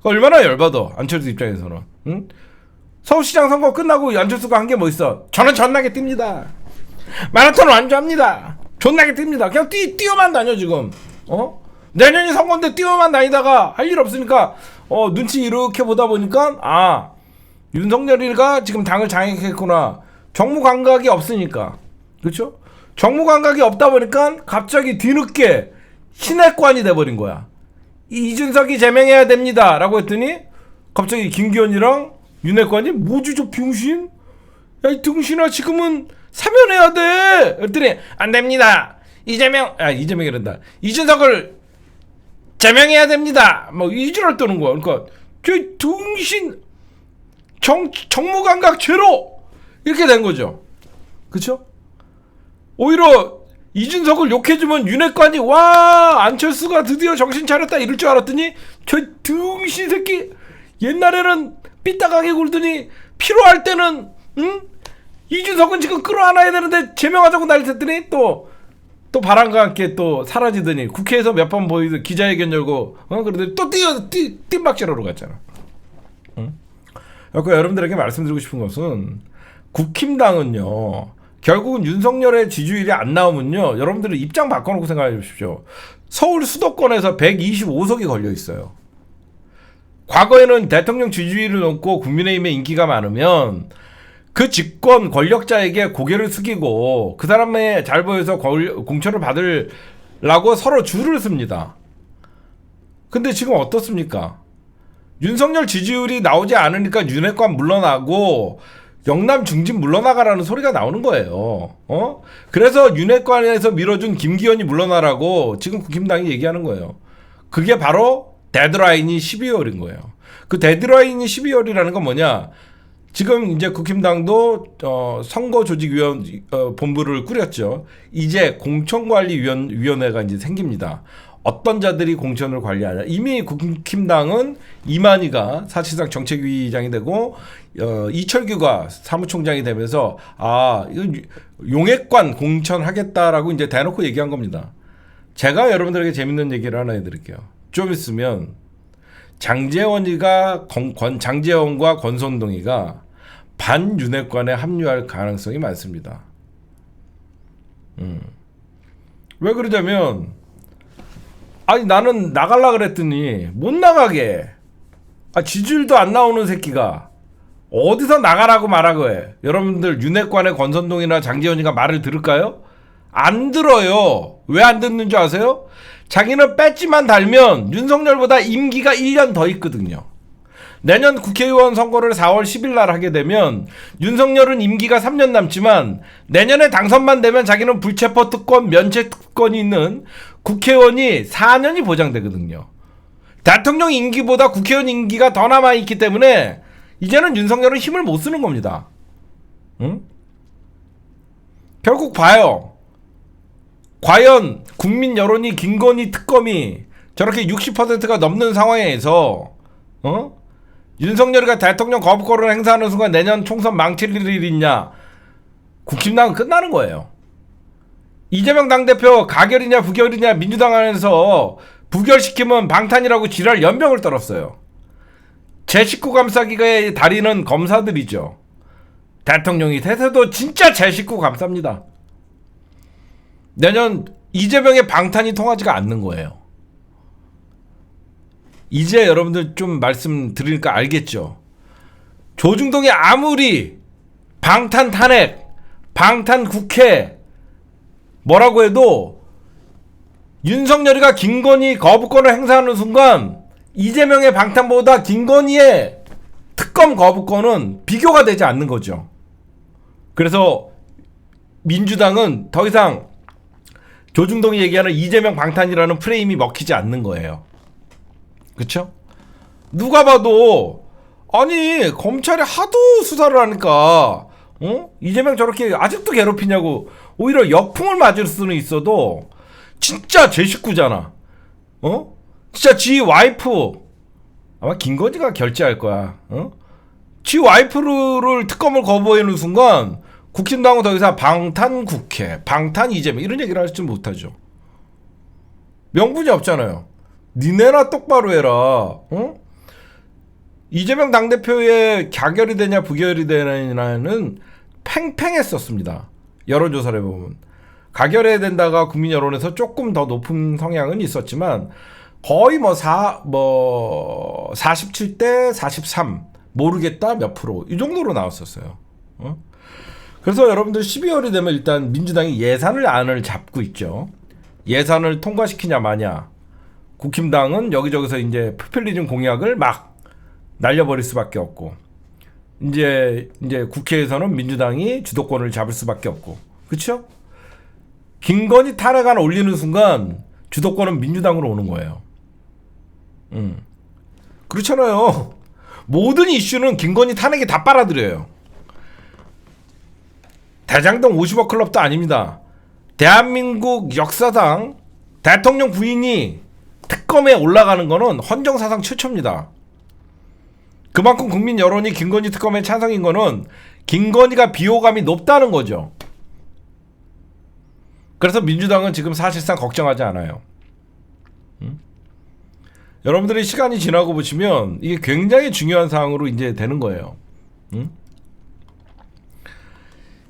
A: 얼마나 열받아, 안철수 입장에서는. 응? 서울시장 선거 끝나고 안철수가 한 게 뭐 있어? 저는 존나게 뜁니다. 마라톤 완주합니다. 존나게 뜁니다. 그냥 뛰어만 다녀 지금. 내년이 선거인데 뛰어만 다니다가 할 일 없으니까 눈치 이렇게 보다 보니까 윤석열이가 지금 당을 장악했구나. 정무 감각이 없으니까. 그렇죠? 정무 감각이 없다 보니까 갑자기 뒤늦게 신핵관이 돼버린 거야. 이준석이 제명해야 됩니다 라고 했더니 갑자기 김기현이랑 윤핵관이 뭐지 저 병신? 야 이 등신아 지금은 사면해야 돼. 그랬더니 안 됩니다. 이재명이란다. 이준석을 제명해야 됩니다. 뭐 이지랄 떠는 거야. 그러니까 저 등신 정무 감각 제로 이렇게 된 거죠. 그렇죠? 오히려 이준석을 욕해주면 윤핵관이 안철수가 드디어 정신 차렸다 이럴 줄 알았더니 저 등신 새끼 옛날에는 삐딱하게 굴더니 필요할 때는 이준석은 지금 끌어안아야 되는데 제명하자고 난리쳤더니 또 바람과 함께 또 사라지더니 국회에서 몇 번 보이던 기자회견 열고 그러더니 또 뜀박질하러 갔잖아. 그러니까 여러분들에게 말씀드리고 싶은 것은 국힘당은요 결국은 윤석열의 지지율이 안 나오면요, 여러분들은 입장 바꿔놓고 생각해 보십시오. 서울 수도권에서 125석이 걸려 있어요. 과거에는 대통령 지지율을 높고 국민의힘의 인기가 많으면 그 집권 권력자에게 고개를 숙이고 그 사람의 잘 보여서 공천을 받으려고 서로 줄을 씁니다. 근데 지금 어떻습니까? 윤석열 지지율이 나오지 않으니까 윤핵관 물러나고 영남 중진 물러나가라는 소리가 나오는 거예요. 그래서 윤핵관에서 밀어준 김기현이 물러나라고 지금 국힘당이 얘기하는 거예요. 그게 바로 데드라인이 12월인 거예요. 그 데드라인이 12월이라는 건 뭐냐? 지금 이제 국힘당도 선거조직위원 본부를 꾸렸죠. 이제 공천관리위원회가 이제 생깁니다. 어떤 자들이 공천을 관리하냐. 이미 국힘당은 이만희가 사실상 정책위장이 되고 이철규가 사무총장이 되면서 이건 용액관 공천하겠다라고 이제 대놓고 얘기한 겁니다. 제가 여러분들에게 재밌는 얘기를 하나 해드릴게요. 좀 있으면 장제원과 권선동이가 반윤핵관에 합류할 가능성이 많습니다. 왜 그러냐면 아니 나는 나갈라 그랬더니 못 나가게. 지지율도 안 나오는 새끼가 어디서 나가라고 말하고 해. 여러분들 윤핵관의 권선동이나 장제원이가 말을 들을까요? 안 들어요. 왜 안 듣는 줄 아세요? 자기는 배지만 달면 윤석열보다 임기가 1년 더 있거든요. 내년 국회의원 선거를 4월 10일 날 하게 되면 윤석열은 임기가 3년 남지만 내년에 당선만 되면 자기는 불체포 특권, 면책 특권이 있는 국회의원이 4년이 보장되거든요. 대통령 임기보다 국회의원 임기가 더 남아있기 때문에 이제는 윤석열은 힘을 못 쓰는 겁니다. 응? 결국 봐요. 과연 국민 여론이 김건희 특검이 저렇게 60%가 넘는 상황에서 윤석열이가 대통령 거부권을 행사하는 순간 내년 총선 망칠 일이 있냐? 국힘당은 끝나는 거예요. 이재명 당대표 가결이냐 부결이냐 민주당 안에서 부결시키면 방탄이라고 지랄 연병을 떨었어요. 제 식구 감싸기의 달인은 검사들이죠. 대통령이 대세도 진짜 제 식구 감쌉니다. 내년 이재명의 방탄이 통하지가 않는 거예요. 이제 여러분들 좀 말씀드리니까 알겠죠. 조중동이 아무리 방탄 탄핵, 방탄 국회 뭐라고 해도 윤석열이가 김건희 거부권을 행사하는 순간 이재명의 방탄보다 김건희의 특검 거부권은 비교가 되지 않는 거죠. 그래서 민주당은 더 이상 조중동이 얘기하는 이재명 방탄이라는 프레임이 먹히지 않는 거예요. 그쵸? 누가 봐도 아니 검찰이 하도 수사를 하니까 이재명 저렇게 아직도 괴롭히냐고 오히려 역풍을 맞을 수는 있어도 진짜 제 식구잖아. 진짜 지 와이프 아마 김건희가 결제할 거야. 지 와이프를 특검을 거부하는 순간 국힘당은 더 이상 방탄 국회, 방탄 이재명 이런 얘기를 하지 못하죠. 명분이 없잖아요. 니네나 똑바로 해라. 이재명 당대표의 가결이 되냐 부결이 되냐는 팽팽했었습니다. 여론조사를 해보면 가결해야 된다가 국민 여론에서 조금 더 높은 성향은 있었지만 거의 47대 43 모르겠다 몇 프로 이 정도로 나왔었어요. 그래서 여러분들 12월이 되면 일단 민주당이 예산안을 잡고 있죠. 예산을 통과시키냐 마냐. 국힘당은 여기저기서 이제 포퓰리즘 공약을 막 날려버릴 수밖에 없고 이제 국회에서는 민주당이 주도권을 잡을 수밖에 없고 그렇죠? 김건희 탄핵안 올리는 순간 주도권은 민주당으로 오는 거예요. 그렇잖아요. 모든 이슈는 김건희 탄핵이 다 빨아들여요. 대장동 50억 클럽도 아닙니다. 대한민국 역사상 대통령 부인이 특검에 올라가는 거는 헌정사상 최초입니다. 그만큼 국민 여론이 김건희 특검에 찬성인 거는 김건희가 비호감이 높다는 거죠. 그래서 민주당은 지금 사실상 걱정하지 않아요. 여러분들이 시간이 지나고 보시면 이게 굉장히 중요한 사항으로 이제 되는 거예요.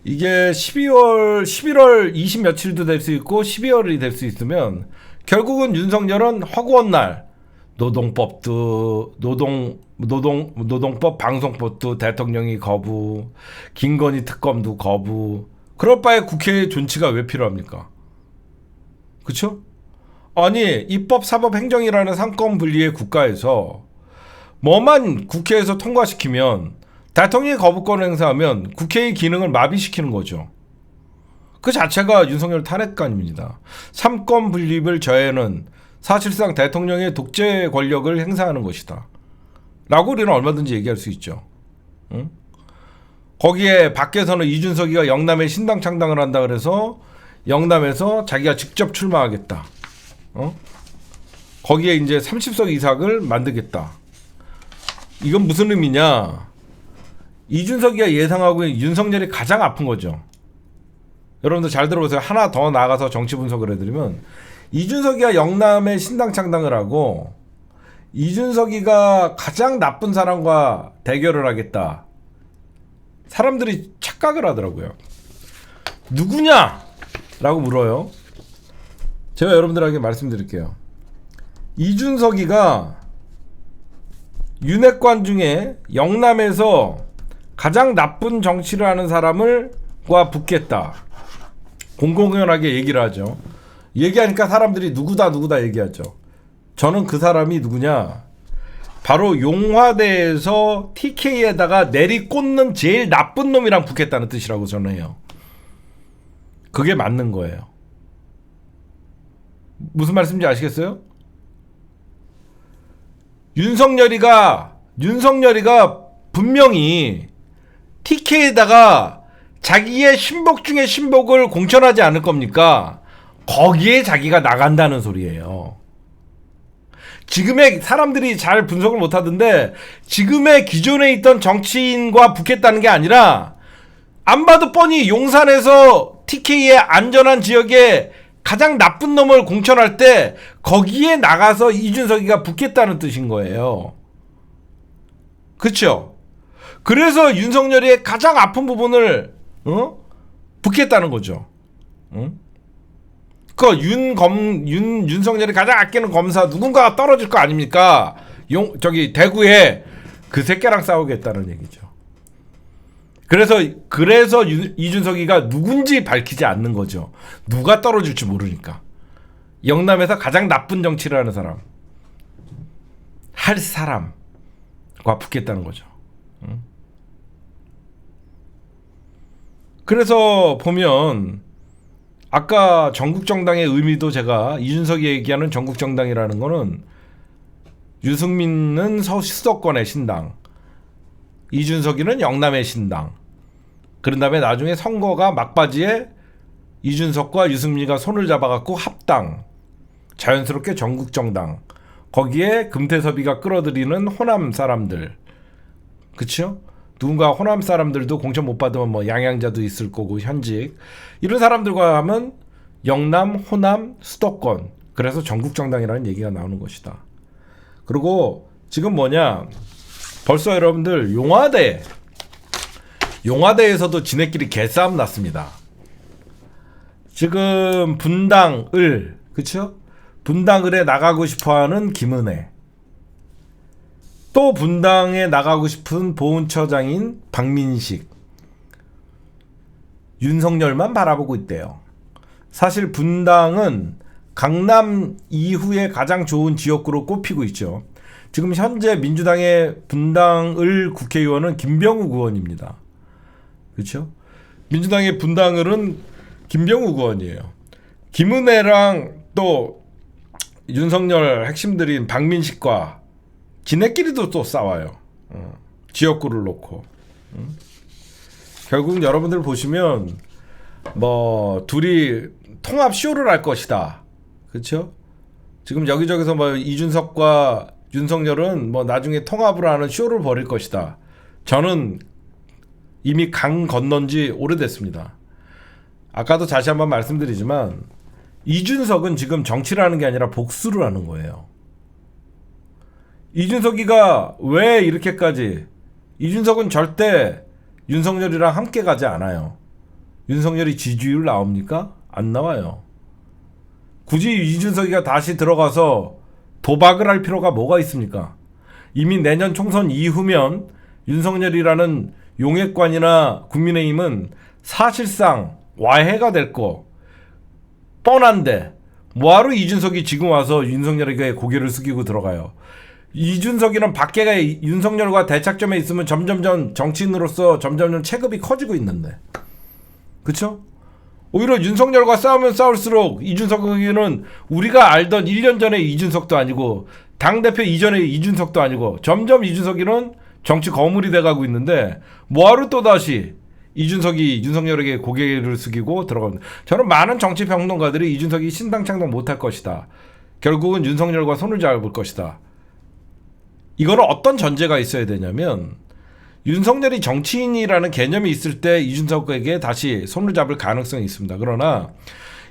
A: 이게 11월 20 며칠도 될 수 있고 12월이 될 수 있으면 결국은 윤석열은 허구한 날 노동법도 노동법 방송법도 대통령이 거부, 김건희 특검도 거부. 그럴 바에 국회의 존치가 왜 필요합니까? 그쵸? 아니 입법, 사법, 행정이라는 상권 분리의 국가에서 뭐만 국회에서 통과시키면 대통령이 거부권을 행사하면 국회의 기능을 마비시키는 거죠. 그 자체가 윤석열 탄핵관입니다. 삼권 분립을 저해는 사실상 대통령의 독재 권력을 행사하는 것이다 라고 우리는 얼마든지 얘기할 수 있죠. 응? 거기에 밖에서는 이준석이가 영남에 신당 창당을 한다 그래서 영남에서 자기가 직접 출마하겠다. 거기에 이제 30석 이상을 만들겠다. 이건 무슨 의미냐? 이준석이가 예상하고 있는 윤석열이 가장 아픈 거죠. 여러분들 잘 들어보세요. 하나 더 나가서 정치 분석을 해드리면 이준석이가 영남에 신당 창당을 하고 이준석이가 가장 나쁜 사람과 대결을 하겠다. 사람들이 착각을 하더라고요. 누구냐? 라고 물어요. 제가 여러분들에게 말씀드릴게요. 이준석이가 윤핵관 중에 영남에서 가장 나쁜 정치를 하는 사람과 붙겠다. 공공연하게 얘기를 하죠. 얘기하니까 사람들이 누구다 얘기하죠. 저는 그 사람이 누구냐? 바로 용화대에서 TK에다가 내리꽂는 제일 나쁜 놈이랑 붙겠다는 뜻이라고 저는 해요. 그게 맞는 거예요. 무슨 말씀인지 아시겠어요? 윤석열이가 분명히 TK에다가 자기의 신복 중에 신복을 공천하지 않을 겁니까? 거기에 자기가 나간다는 소리예요. 지금의 사람들이 잘 분석을 못하던데 지금의 기존에 있던 정치인과 붙겠다는 게 아니라 안 봐도 뻔히 용산에서 TK의 안전한 지역에 가장 나쁜 놈을 공천할 때 거기에 나가서 이준석이가 붙겠다는 뜻인 거예요. 그렇죠? 그래서 윤석열의 가장 아픈 부분을 붙겠다는 거죠. 윤석열이 가장 아끼는 검사 누군가가 떨어질 거 아닙니까? 대구에 그 새끼랑 싸우겠다는 얘기죠. 그래서 이준석이가 누군지 밝히지 않는 거죠. 누가 떨어질지 모르니까. 영남에서 가장 나쁜 정치를 하는 사람, 할 사람과 붙겠다는 거죠. 그래서 보면 아까 전국정당의 의미도 제가 이준석이 얘기하는 전국정당이라는 거는 유승민은 수도권의 신당, 이준석이는 영남의 신당. 그런 다음에 나중에 선거가 막바지에 이준석과 유승민이가 손을 잡아갖고 합당, 자연스럽게 전국정당. 거기에 금태섭이가 끌어들이는 호남 사람들. 그쵸? 누군가 호남 사람들도 공천 못 받으면 뭐 양양자도 있을 거고 현직 이런 사람들과 하면 영남, 호남, 수도권. 그래서 전국정당이라는 얘기가 나오는 것이다. 그리고 지금 뭐냐, 벌써 여러분들 용화대에서도 지네끼리 개싸움 났습니다. 지금 분당을, 그쵸? 분당을에 나가고 싶어하는 김은혜, 또 분당에 나가고 싶은 보훈처장인 박민식, 윤석열만 바라보고 있대요. 사실 분당은 강남 이후에 가장 좋은 지역구로 꼽히고 있죠. 지금 현재 민주당의 분당을 국회의원은 김병욱 의원입니다. 그렇죠? 민주당의 분당을은 김병욱 의원이에요. 김은혜랑 또 윤석열 핵심들인 박민식과 지네끼리도 또 싸워요. 지역구를 놓고. 결국 여러분들 보시면 뭐 둘이 통합 쇼를 할 것이다. 그렇죠? 지금 여기저기서 뭐 이준석과 윤석열은 뭐 나중에 통합을 하는 쇼를 벌일 것이다. 저는 이미 강 건넌 지 오래됐습니다. 아까도 다시 한번 말씀드리지만 이준석은 지금 정치를 하는 게 아니라 복수를 하는 거예요. 이준석이가 왜 이렇게까지, 이준석은 절대 윤석열이랑 함께 가지 않아요. 윤석열이 지지율 나옵니까? 안 나와요. 굳이 이준석이가 다시 들어가서 도박을 할 필요가 뭐가 있습니까? 이미 내년 총선 이후면 윤석열이라는 용액관이나 국민의힘은 사실상 와해가 될 거 뻔한데 뭐하러 이준석이 지금 와서 윤석열에게 고개를 숙이고 들어가요. 이준석이는 밖에 윤석열과 대착점에 있으면 점점점 정치인으로서 점점점 체급이 커지고 있는데, 그쵸? 오히려 윤석열과 싸우면 싸울수록 이준석은 우리가 알던 1년 전의 이준석도 아니고 당대표 이전의 이준석도 아니고 점점 이준석이는 정치 거물이 돼가고 있는데 뭐하러 또다시 이준석이 윤석열에게 고개를 숙이고 들어갑니다. 저는 많은 정치 평론가들이 이준석이 신당창당 못할 것이다. 결국은 윤석열과 손을 잡을 것이다. 이거는 어떤 전제가 있어야 되냐면 윤석열이 정치인이라는 개념이 있을 때 이준석에게 다시 손을 잡을 가능성이 있습니다. 그러나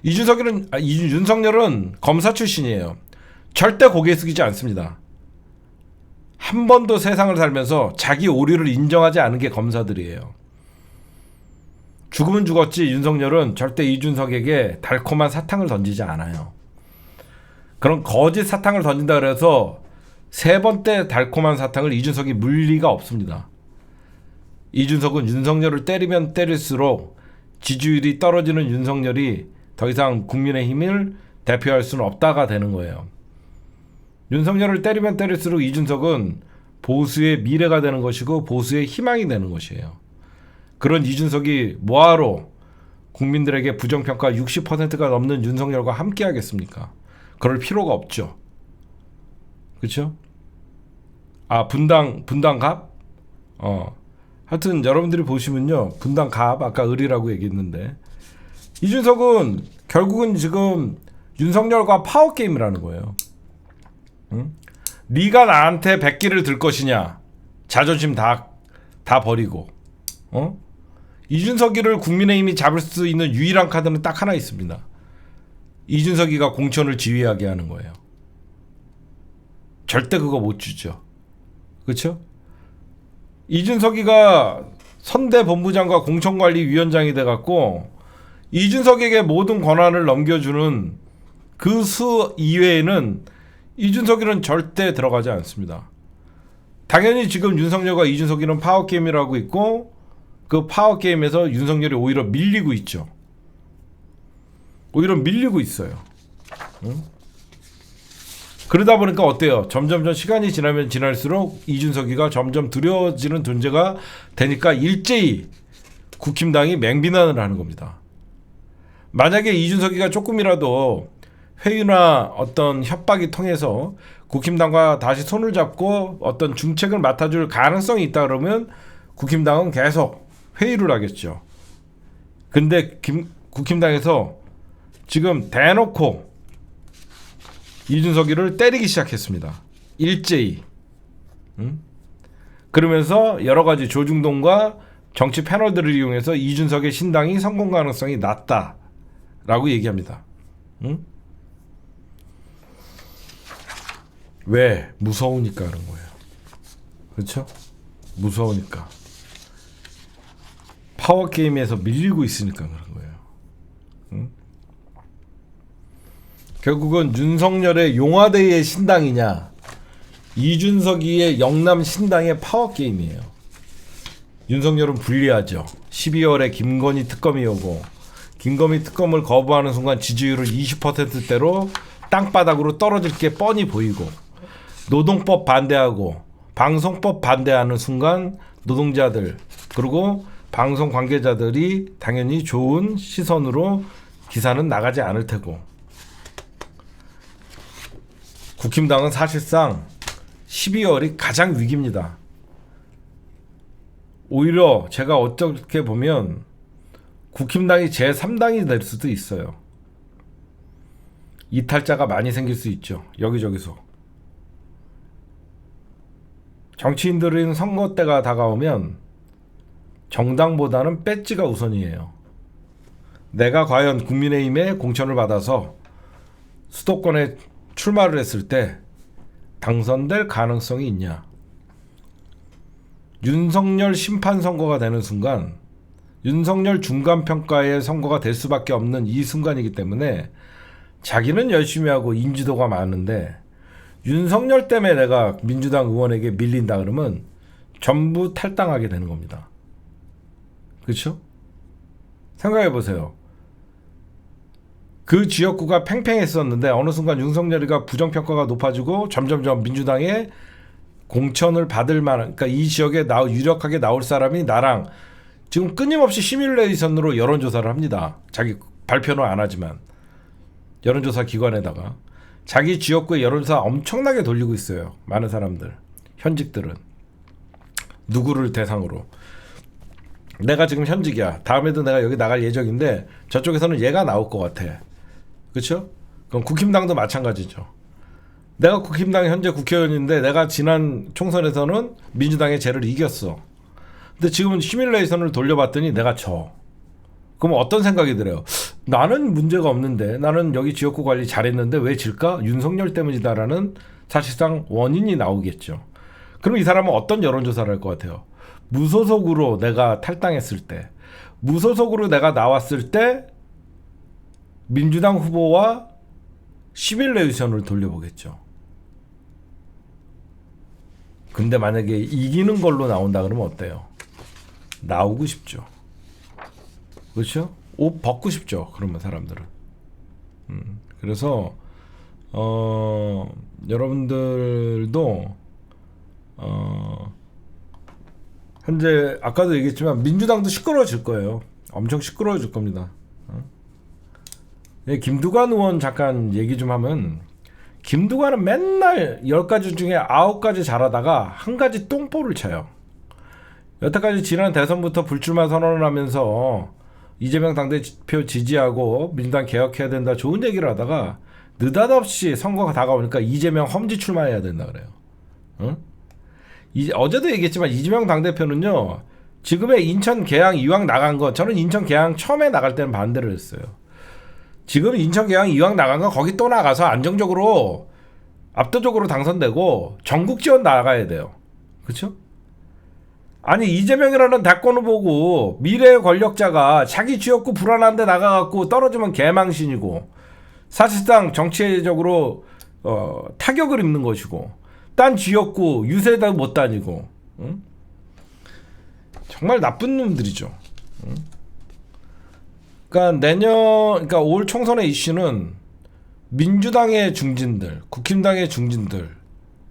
A: 윤석열은 검사 출신이에요. 절대 고개 숙이지 않습니다. 한 번도 세상을 살면서 자기 오류를 인정하지 않은 게 검사들이에요. 죽으면 죽었지 윤석열은 절대 이준석에게 달콤한 사탕을 던지지 않아요. 그런 거짓 사탕을 던진다 그래서 세 번째 달콤한 사탕을 이준석이 물 리가 없습니다. 이준석은 윤석열을 때리면 때릴수록 지지율이 떨어지는 윤석열이 더 이상 국민의힘을 대표할 수는 없다가 되는 거예요. 윤석열을 때리면 때릴수록 이준석은 보수의 미래가 되는 것이고 보수의 희망이 되는 것이에요. 그런 이준석이 뭐하러 국민들에게 부정평가 60%가 넘는 윤석열과 함께 하겠습니까? 그럴 필요가 없죠. 그렇죠? 아, 분당갑? 하여튼 여러분들이 보시면요. 분당갑 아까 을이라고 얘기했는데 이준석은 결국은 지금 윤석열과 파워게임을 거예요. 응? 네가 나한테 100기를 들 것이냐. 자존심 다 버리고. 이준석이를 국민의힘이 잡을 수 있는 유일한 카드는 딱 하나 있습니다. 이준석이가 공천을 지휘하게 하는 거예요. 절대 그거 못 주죠. 그렇죠? 이준석이가 선대본부장과 공천관리위원장이 돼갖고 이준석에게 모든 권한을 넘겨주는 그 수 이외에는 이준석이는 절대 들어가지 않습니다. 당연히 지금 윤석열과 이준석이는 파워게임을 하고 있고 그 파워게임에서 윤석열이 오히려 밀리고 있죠. 오히려 밀리고 있어요. 응? 그러다 보니까 어때요? 점점 시간이 지나면 지날수록 이준석이가 점점 두려워지는 존재가 되니까 일제히 국힘당이 맹비난을 하는 겁니다. 만약에 이준석이가 조금이라도 회유나 어떤 협박이 통해서 국힘당과 다시 손을 잡고 어떤 중책을 맡아줄 가능성이 있다 그러면 국힘당은 계속 회유를 하겠죠. 근데 국힘당에서 지금 대놓고 이준석이를 때리기 시작했습니다. 일제히. 그러면서 여러 가지 조중동과 정치 패널들을 이용해서 이준석의 신당이 성공 가능성이 낮다라고 얘기합니다. 왜? 무서우니까 그런 거예요. 그렇죠? 무서우니까. 파워게임에서 밀리고 있으니까 그런 거예요. 결국은 윤석열의 용화대의 신당이냐 이준석이의 영남 신당의 파워게임이에요. 윤석열은 불리하죠. 12월에 김건희 특검이 오고 김건희 특검을 거부하는 순간 지지율을 20%대로 땅바닥으로 떨어질 게 뻔히 보이고 노동법 반대하고 방송법 반대하는 순간 노동자들 그리고 방송 관계자들이 당연히 좋은 시선으로 기사는 나가지 않을 테고 국힘당은 사실상 12월이 가장 위기입니다. 오히려 제가 어떻게 보면 국힘당이 제3당이 될 수도 있어요. 이탈자가 많이 생길 수 있죠. 여기저기서. 정치인들은 선거 때가 다가오면 정당보다는 배지가 우선이에요. 내가 과연 국민의힘에 공천을 받아서 수도권에 출마를 했을 때 당선될 가능성이 있냐. 윤석열 심판 선거가 되는 순간 윤석열 중간평가의 선거가 될 수밖에 없는 이 순간이기 때문에 자기는 열심히 하고 인지도가 많은데 윤석열 때문에 내가 민주당 의원에게 밀린다 그러면 전부 탈당하게 되는 겁니다. 그렇죠? 생각해 보세요. 그 지역구가 팽팽했었는데 어느 순간 윤석열이가 부정평가가 높아지고 점점점 민주당의 공천을 받을 만한, 그러니까 이 지역에 유력하게 나올 사람이 나랑 지금 끊임없이 시뮬레이션으로 여론조사를 합니다. 자기 발표는 안 하지만 여론조사 기관에다가 자기 지역구의 여론조사 엄청나게 돌리고 있어요. 많은 사람들, 현직들은 누구를 대상으로. 내가 지금 현직이야. 다음에도 내가 여기 나갈 예정인데 저쪽에서는 얘가 나올 것 같아. 그렇죠? 그럼 국힘당도 마찬가지죠. 내가 국힘당 현재 국회의원인데 내가 지난 총선에서는 민주당의 쟤를 이겼어. 근데 지금은 시뮬레이션을 돌려봤더니 내가 져. 그럼 어떤 생각이 들어요? 나는 문제가 없는데, 나는 여기 지역구 관리 잘했는데 왜 질까? 윤석열 때문이다라는 사실상 원인이 나오겠죠. 그럼 이 사람은 어떤 여론조사를 할 것 같아요? 무소속으로 내가 탈당했을 때, 무소속으로 내가 나왔을 때 민주당 후보와 시뮬레이션을 돌려보겠죠. 근데 만약에 이기는 걸로 나온다 그러면 어때요? 나오고 싶죠. 그렇죠? 옷 벗고 싶죠. 그러면 사람들은. 그래서 여러분들도 현재 아까도 얘기했지만 민주당도 시끄러워질 거예요. 엄청 시끄러워질 겁니다. 김두관 의원 잠깐 얘기 좀 하면, 김두관은 맨날 10가지 중에 9가지 잘하다가 한 가지 똥볼을 쳐요. 여태까지 지난 대선부터 불출마 선언을 하면서 이재명 당대표 지지하고 민주당 개혁해야 된다 좋은 얘기를 하다가 느닷없이 선거가 다가오니까 이재명 험지 출마해야 된다 그래요. 응? 어제도 얘기했지만 이재명 당대표는요, 지금의 인천 계양 이왕 나간 거, 저는 인천 계양 처음에 나갈 때는 반대를 했어요. 지금 인천 계양 이왕 나간 거 거기 또 나가서 안정적으로 압도적으로 당선되고 전국 지원 나가야 돼요. 그렇죠? 아니 이재명이라는 대권 후보고 미래의 권력자가 자기 지역구 불안한데 나가갖고 떨어지면 개망신이고 사실상 정치적으로 타격을 입는 것이고 딴 지역구 유세도 못 다니고, 응? 정말 나쁜 놈들이죠. 응? 그러니까 올 총선의 이슈는 민주당의 중진들, 국힘당의 중진들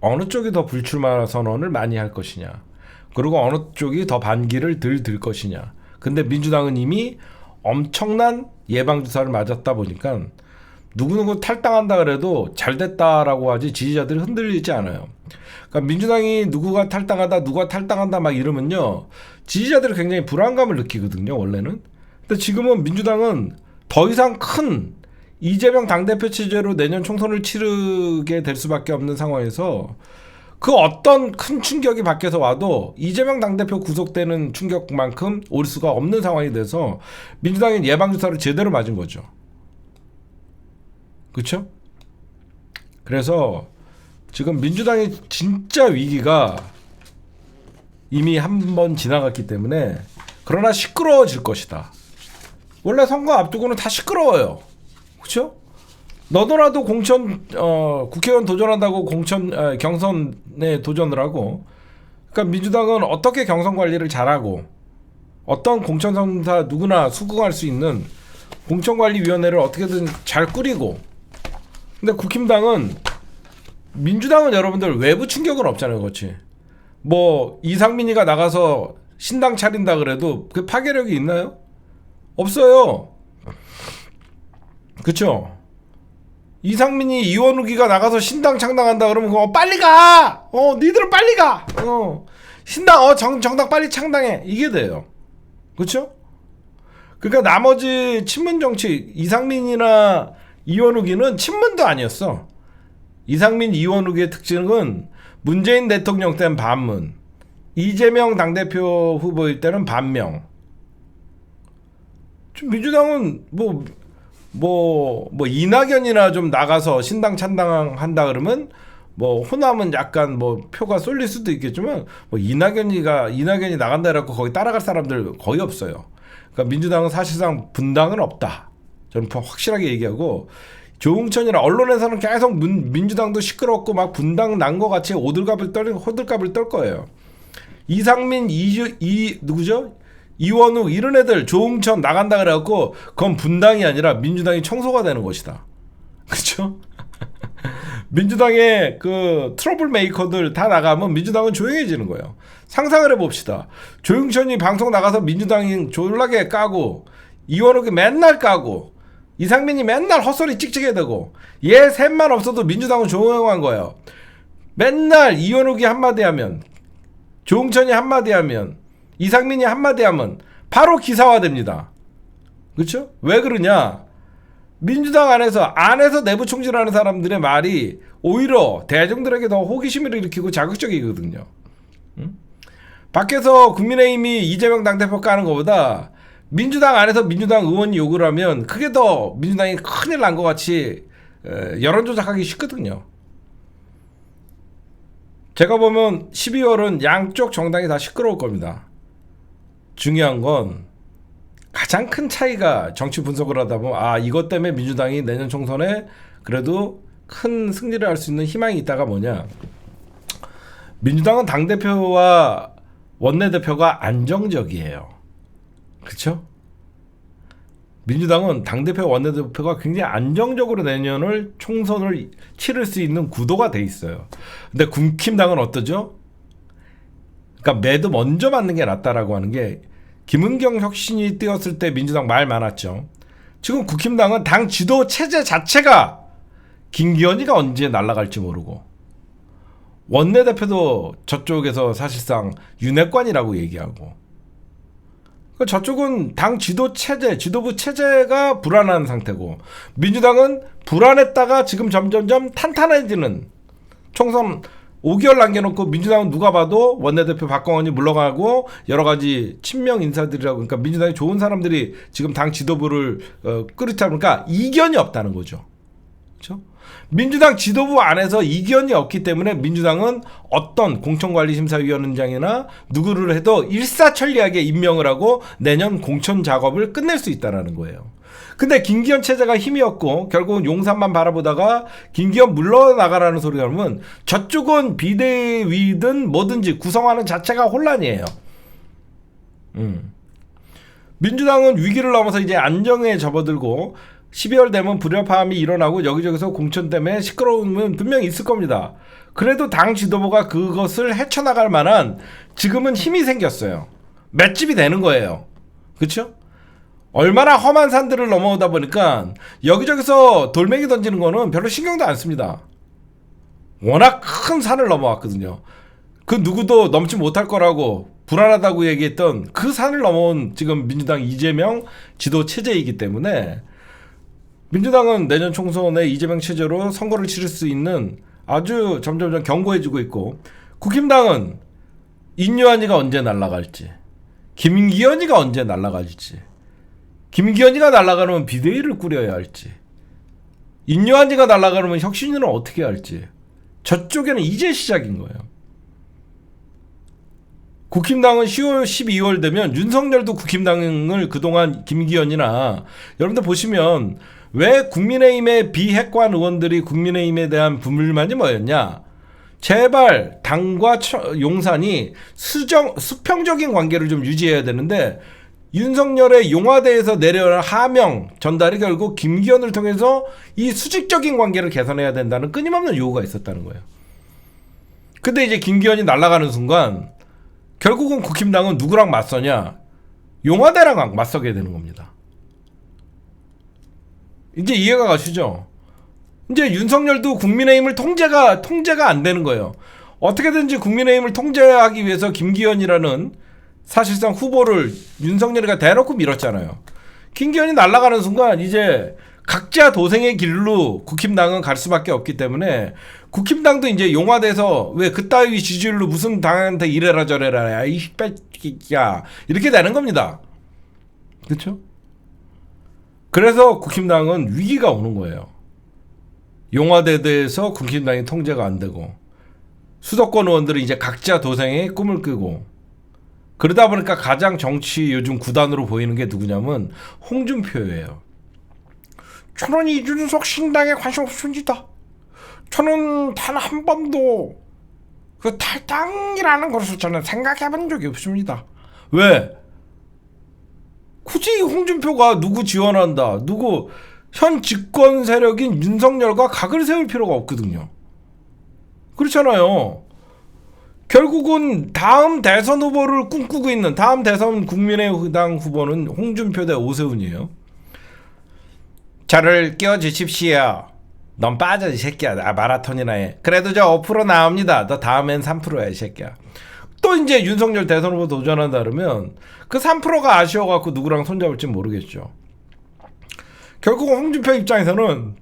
A: 어느 쪽이 더 불출마 선언을 많이 할 것이냐, 그리고 어느 쪽이 더 반기를 들 것이냐. 근데 민주당은 이미 엄청난 예방주사를 맞았다 보니까 누구누구 탈당한다 그래도 잘됐다라고 하지 지지자들이 흔들리지 않아요. 그러니까 민주당이 누가 탈당한다 막 이러면요, 지지자들이 굉장히 불안감을 느끼거든요, 원래는. 근데 지금은 민주당은 더 이상 큰 이재명 당대표 체제로 내년 총선을 치르게 될 수밖에 없는 상황에서 그 어떤 큰 충격이 밖에서 와도 이재명 당대표 구속되는 충격만큼 올 수가 없는 상황이 돼서 민주당이 예방주사를 제대로 맞은 거죠. 그렇죠? 그래서 지금 민주당의 진짜 위기가 이미 한 번 지나갔기 때문에, 그러나 시끄러워질 것이다. 원래 선거 앞두고는 다 시끄러워요. 그렇죠? 너도나도 국회의원 도전한다고 경선에 도전을 하고, 그러니까 민주당은 어떻게 경선 관리를 잘하고 어떤 공천선사 누구나 수긍할 수 있는 공천관리위원회를 어떻게든 잘 꾸리고, 근데 국힘당은, 민주당은 여러분들 외부 충격은 없잖아요. 그렇지? 뭐 이상민이가 나가서 신당 차린다 그래도 그 파괴력이 있나요? 없어요. 그쵸? 이상민이 이원욱이가 나가서 신당 창당한다 그러면 그거 빨리 가! 니들은 빨리 가! 신당, 정당 빨리 창당해! 이게 돼요. 그쵸? 그러니까 나머지 친문 정치, 이상민이나 이원욱이는 친문도 아니었어. 이상민, 이원욱의 특징은 문재인 대통령 때는 반문, 이재명 당대표 후보일 때는 반명. 민주당은 뭐 이낙연이나 좀 나가서 신당 찬당한다 그러면 뭐 호남은 약간 뭐 표가 쏠릴 수도 있겠지만, 뭐 이낙연이 나간다 해갖고 거기 따라갈 사람들 거의 없어요. 그러니까 민주당은 사실상 분당은 없다. 저는 확실하게 얘기하고, 조응천이나 언론에서는 계속 민주당도 시끄럽고 막 분당 난 거 같이 호들갑을 떨 거예요. 이상민, 누구죠? 이원우 이런 애들 조응천 나간다 그래갖고 그건 분당이 아니라 민주당이 청소가 되는 것이다. 그렇죠? 민주당의 그 트러블 메이커들 다 나가면 민주당은 조용해지는 거예요. 상상을 해봅시다. 조응천이 방송 나가서 민주당이 졸라게 까고, 이원욱이 맨날 까고, 이상민이 맨날 헛소리 찍찍해 대고, 얘 셋만 없어도 민주당은 조용한 거예요. 맨날 이원욱이 한마디 하면, 조응천이 한마디 하면, 이상민이 한마디 하면 바로 기사화됩니다. 그렇죠? 왜 그러냐? 민주당 안에서 내부 총질하는 사람들의 말이 오히려 대중들에게 더 호기심을 일으키고 자극적이거든요. 응? 밖에서 국민의힘이 이재명 당대표 까는 것보다 민주당 안에서 민주당 의원이 욕을 하면 그게 더 민주당이 큰일 난 것 같이 여론조작하기 쉽거든요. 제가 보면 12월은 양쪽 정당이 다 시끄러울 겁니다. 중요한 건 가장 큰 차이가, 정치 분석을 하다 보면 이것 때문에 민주당이 내년 총선에 그래도 큰 승리를 할 수 있는 희망이 있다가 뭐냐, 민주당은 당대표와 원내대표가 안정적이에요. 그렇죠? 민주당은 당대표 원내대표가 굉장히 안정적으로 내년을 총선을 치를 수 있는 구도가 돼 있어요. 근데 국힘당은 어떠죠? 그러니까 매도 먼저 맞는 게 낫다라고 하는 게, 김은경 혁신이 뛰었을 때 민주당 말 많았죠. 지금 국힘당은 당 지도 체제 자체가 김기현이가 언제 날아갈지 모르고, 원내대표도 저쪽에서 사실상 윤핵관이라고 얘기하고, 그러니까 저쪽은 당 지도 체제, 지도부 체제가 불안한 상태고, 민주당은 불안했다가 지금 점점점 탄탄해지는, 총선 5개월 남겨놓고 민주당은 누가 봐도 원내대표 박광원이 물러가고 여러 가지 친명 인사들이라고, 그러니까 민주당이 좋은 사람들이 지금 당 지도부를 끌어차니까 그러니까 이견이 없다는 거죠. 그렇죠? 민주당 지도부 안에서 이견이 없기 때문에 민주당은 어떤 공천관리심사위원장이나 누구를 해도 일사천리하게 임명을 하고 내년 공천 작업을 끝낼 수 있다는 거예요. 근데 김기현 체제가 힘이 없고 결국은 용산만 바라보다가 김기현 물러나가라는 소리가 나오면 저쪽은 비대위든 뭐든지 구성하는 자체가 혼란이에요. 민주당은 위기를 넘어서 이제 안정에 접어들고 12월 되면 불협화음이 일어나고 여기저기서 공천 때문에 시끄러움은 분명히 있을 겁니다. 그래도 당 지도부가 그것을 헤쳐나갈 만한 지금은 힘이 생겼어요. 맷집이 되는 거예요. 그렇죠? 얼마나 험한 산들을 넘어오다 보니까 여기저기서 돌멩이 던지는 거는 별로 신경도 안 씁니다. 워낙 큰 산을 넘어왔거든요. 그 누구도 넘지 못할 거라고 불안하다고 얘기했던 그 산을 넘어온 지금 민주당 이재명 지도 체제이기 때문에 민주당은 내년 총선에 이재명 체제로 선거를 치를 수 있는 아주 점점 견고해지고 있고, 국힘당은 인요한이가 언제 날아갈지, 김기현이가 언제 날아갈지, 김기현이가 날아가면 비대위를 꾸려야 할지, 인요한이가 날아가면 혁신위는 어떻게 할지, 저쪽에는 이제 시작인 거예요. 국힘당은 10월, 12월 되면 윤석열도 국힘당을 그동안 김기현이나, 여러분들 보시면 왜 국민의힘의 비핵관 의원들이 국민의힘에 대한 불만이 뭐였냐? 제발 당과 용산이 수평적인 관계를 좀 유지해야 되는데, 윤석열의 용화대에서 내려오는 하명 전달이 결국 김기현을 통해서 이 수직적인 관계를 개선해야 된다는 끊임없는 요구가 있었다는 거예요. 근데 이제 김기현이 날아가는 순간 결국은 국힘당은 누구랑 맞서냐? 용화대랑 맞서게 되는 겁니다. 이제 이해가 가시죠? 이제 윤석열도 국민의힘을 통제가 안 되는 거예요. 어떻게든지 국민의힘을 통제하기 위해서 김기현이라는 사실상 후보를 윤석열이가 대놓고 밀었잖아요. 김기현이 날아가는 순간 이제 각자 도생의 길로 국힘당은 갈 수밖에 없기 때문에 국힘당도 이제 용화돼서 왜 그따위 지지율로 무슨 당한테 이래라 저래라 야 이 흑백이야 이렇게 되는 겁니다. 그렇죠? 그래서 국힘당은 위기가 오는 거예요. 용화대에서 국힘당이 통제가 안 되고 수도권 의원들은 이제 각자 도생의 꿈을 꾸고, 그러다 보니까 가장 정치 요즘 구단으로 보이는 게 누구냐면 홍준표예요. 저는 이준석 신당에 관심 없습니다. 저는 단 한 번도 그 탈당이라는 것을 저는 생각해 본 적이 없습니다. 왜? 굳이 홍준표가 누구 지원한다, 누구 현 집권 세력인 윤석열과 각을 세울 필요가 없거든요. 그렇잖아요. 결국은 다음 대선 후보를 꿈꾸고 있는 다음 대선 국민의당 후보는 홍준표 대 오세훈이에요. 저를 끼워주십시오. 넌 빠져 이 새끼야. 마라톤이나 해. 그래도 저 5% 나옵니다. 너 다음엔 3%야 이 새끼야. 또 이제 윤석열 대선 후보 도전한다 그러면 그 3%가 아쉬워갖고 누구랑 손잡을지 모르겠죠. 결국 홍준표 입장에서는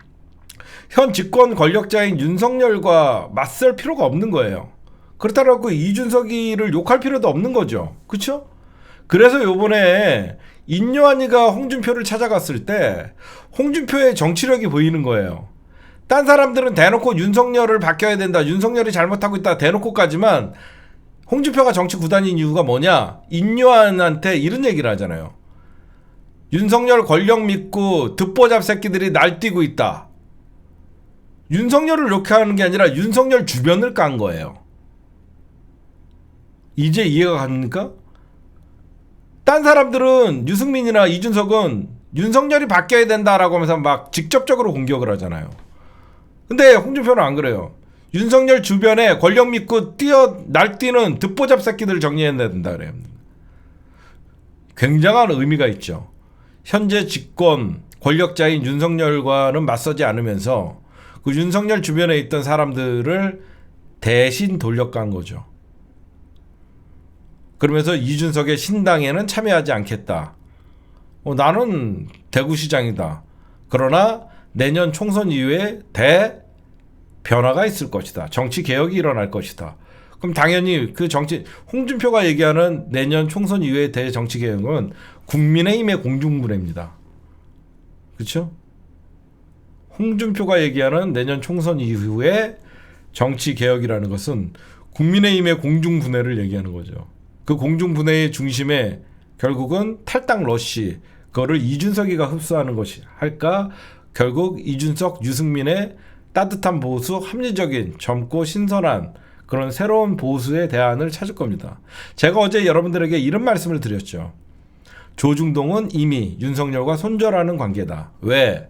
A: 현 집권 권력자인 윤석열과 맞설 필요가 없는 거예요. 그렇다고 이준석이를 욕할 필요도 없는 거죠. 그렇죠? 그래서 요번에 인요한이가 홍준표를 찾아갔을 때 홍준표의 정치력이 보이는 거예요. 딴 사람들은 대놓고 윤석열을 바뀌어야 된다, 윤석열이 잘못하고 있다 대놓고까지만 홍준표가 정치 구단인 이유가 뭐냐? 인요한한테 이런 얘기를 하잖아요. 윤석열 권력 믿고 듣보잡 새끼들이 날뛰고 있다. 윤석열을 욕하는 게 아니라 윤석열 주변을 깐 거예요. 이제 이해가 갑니까? 딴 사람들은 유승민이나 이준석은 윤석열이 바뀌어야 된다라고 하면서 막 직접적으로 공격을 하잖아요. 근데 홍준표는 안 그래요. 윤석열 주변에 권력 믿고 날뛰는 듣보잡 새끼들을 정리해야 된다 그래요. 굉장한 의미가 있죠. 현재 집권 권력자인 윤석열과는 맞서지 않으면서 그 윤석열 주변에 있던 사람들을 대신 돌려간 거죠. 그러면서 이준석의 신당에는 참여하지 않겠다. 나는 대구시장이다. 그러나 내년 총선 이후에 변화가 있을 것이다. 정치 개혁이 일어날 것이다. 그럼 당연히 그 홍준표가 얘기하는 내년 총선 이후의 대정치 개혁은 국민의힘의 공중분해입니다. 그렇죠? 홍준표가 얘기하는 내년 총선 이후에 정치 개혁이라는 것은 국민의힘의 공중분해를 얘기하는 거죠. 그 공중분해의 중심에 결국은 탈당 러시, 그거를 이준석이가 흡수하는 것이 할까? 결국 이준석, 유승민의 따뜻한 보수, 합리적인, 젊고 신선한 그런 새로운 보수의 대안을 찾을 겁니다. 제가 어제 여러분들에게 이런 말씀을 드렸죠. 조중동은 이미 윤석열과 손절하는 관계다. 왜?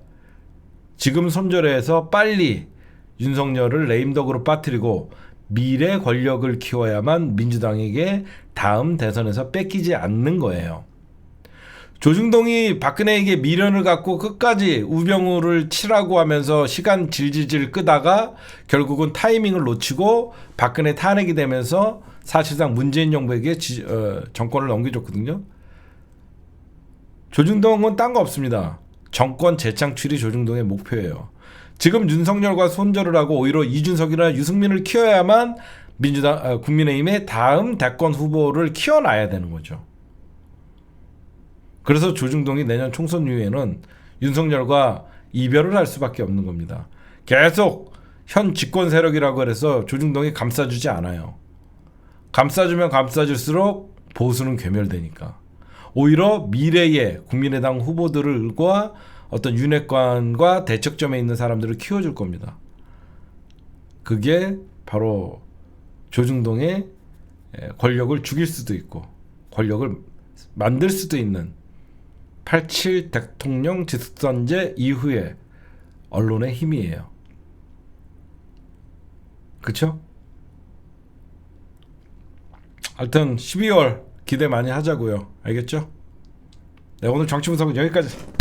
A: 지금 손절해서 빨리 윤석열을 레임덕으로 빠뜨리고 미래 권력을 키워야만 민주당에게 다음 대선에서 뺏기지 않는 거예요. 조중동이 박근혜에게 미련을 갖고 끝까지 우병우를 치라고 하면서 시간 질질질 끄다가 결국은 타이밍을 놓치고 박근혜 탄핵이 되면서 사실상 문재인 정부에게 정권을 넘겨줬거든요. 조중동은 딴 거 없습니다. 정권 재창출이 조중동의 목표예요. 지금 윤석열과 손절을 하고 오히려 이준석이나 유승민을 키워야만 국민의힘의 다음 대권 후보를 키워놔야 되는 거죠. 그래서 조중동이 내년 총선 이후에는 윤석열과 이별을 할 수밖에 없는 겁니다. 계속 현 집권 세력이라고 해서 조중동이 감싸주지 않아요. 감싸주면 감싸줄수록 보수는 괴멸되니까. 오히려 미래의 국민의당 후보들과 어떤 윤핵관과 대척점에 있는 사람들을 키워줄 겁니다. 그게 바로 조중동의 권력을 죽일 수도 있고 권력을 만들 수도 있는 87 대통령 직선제 이후에 언론의 힘이에요. 그쵸? 하여튼 12월 기대 많이 하자고요. 알겠죠? 네, 오늘 정치 분석은 여기까지.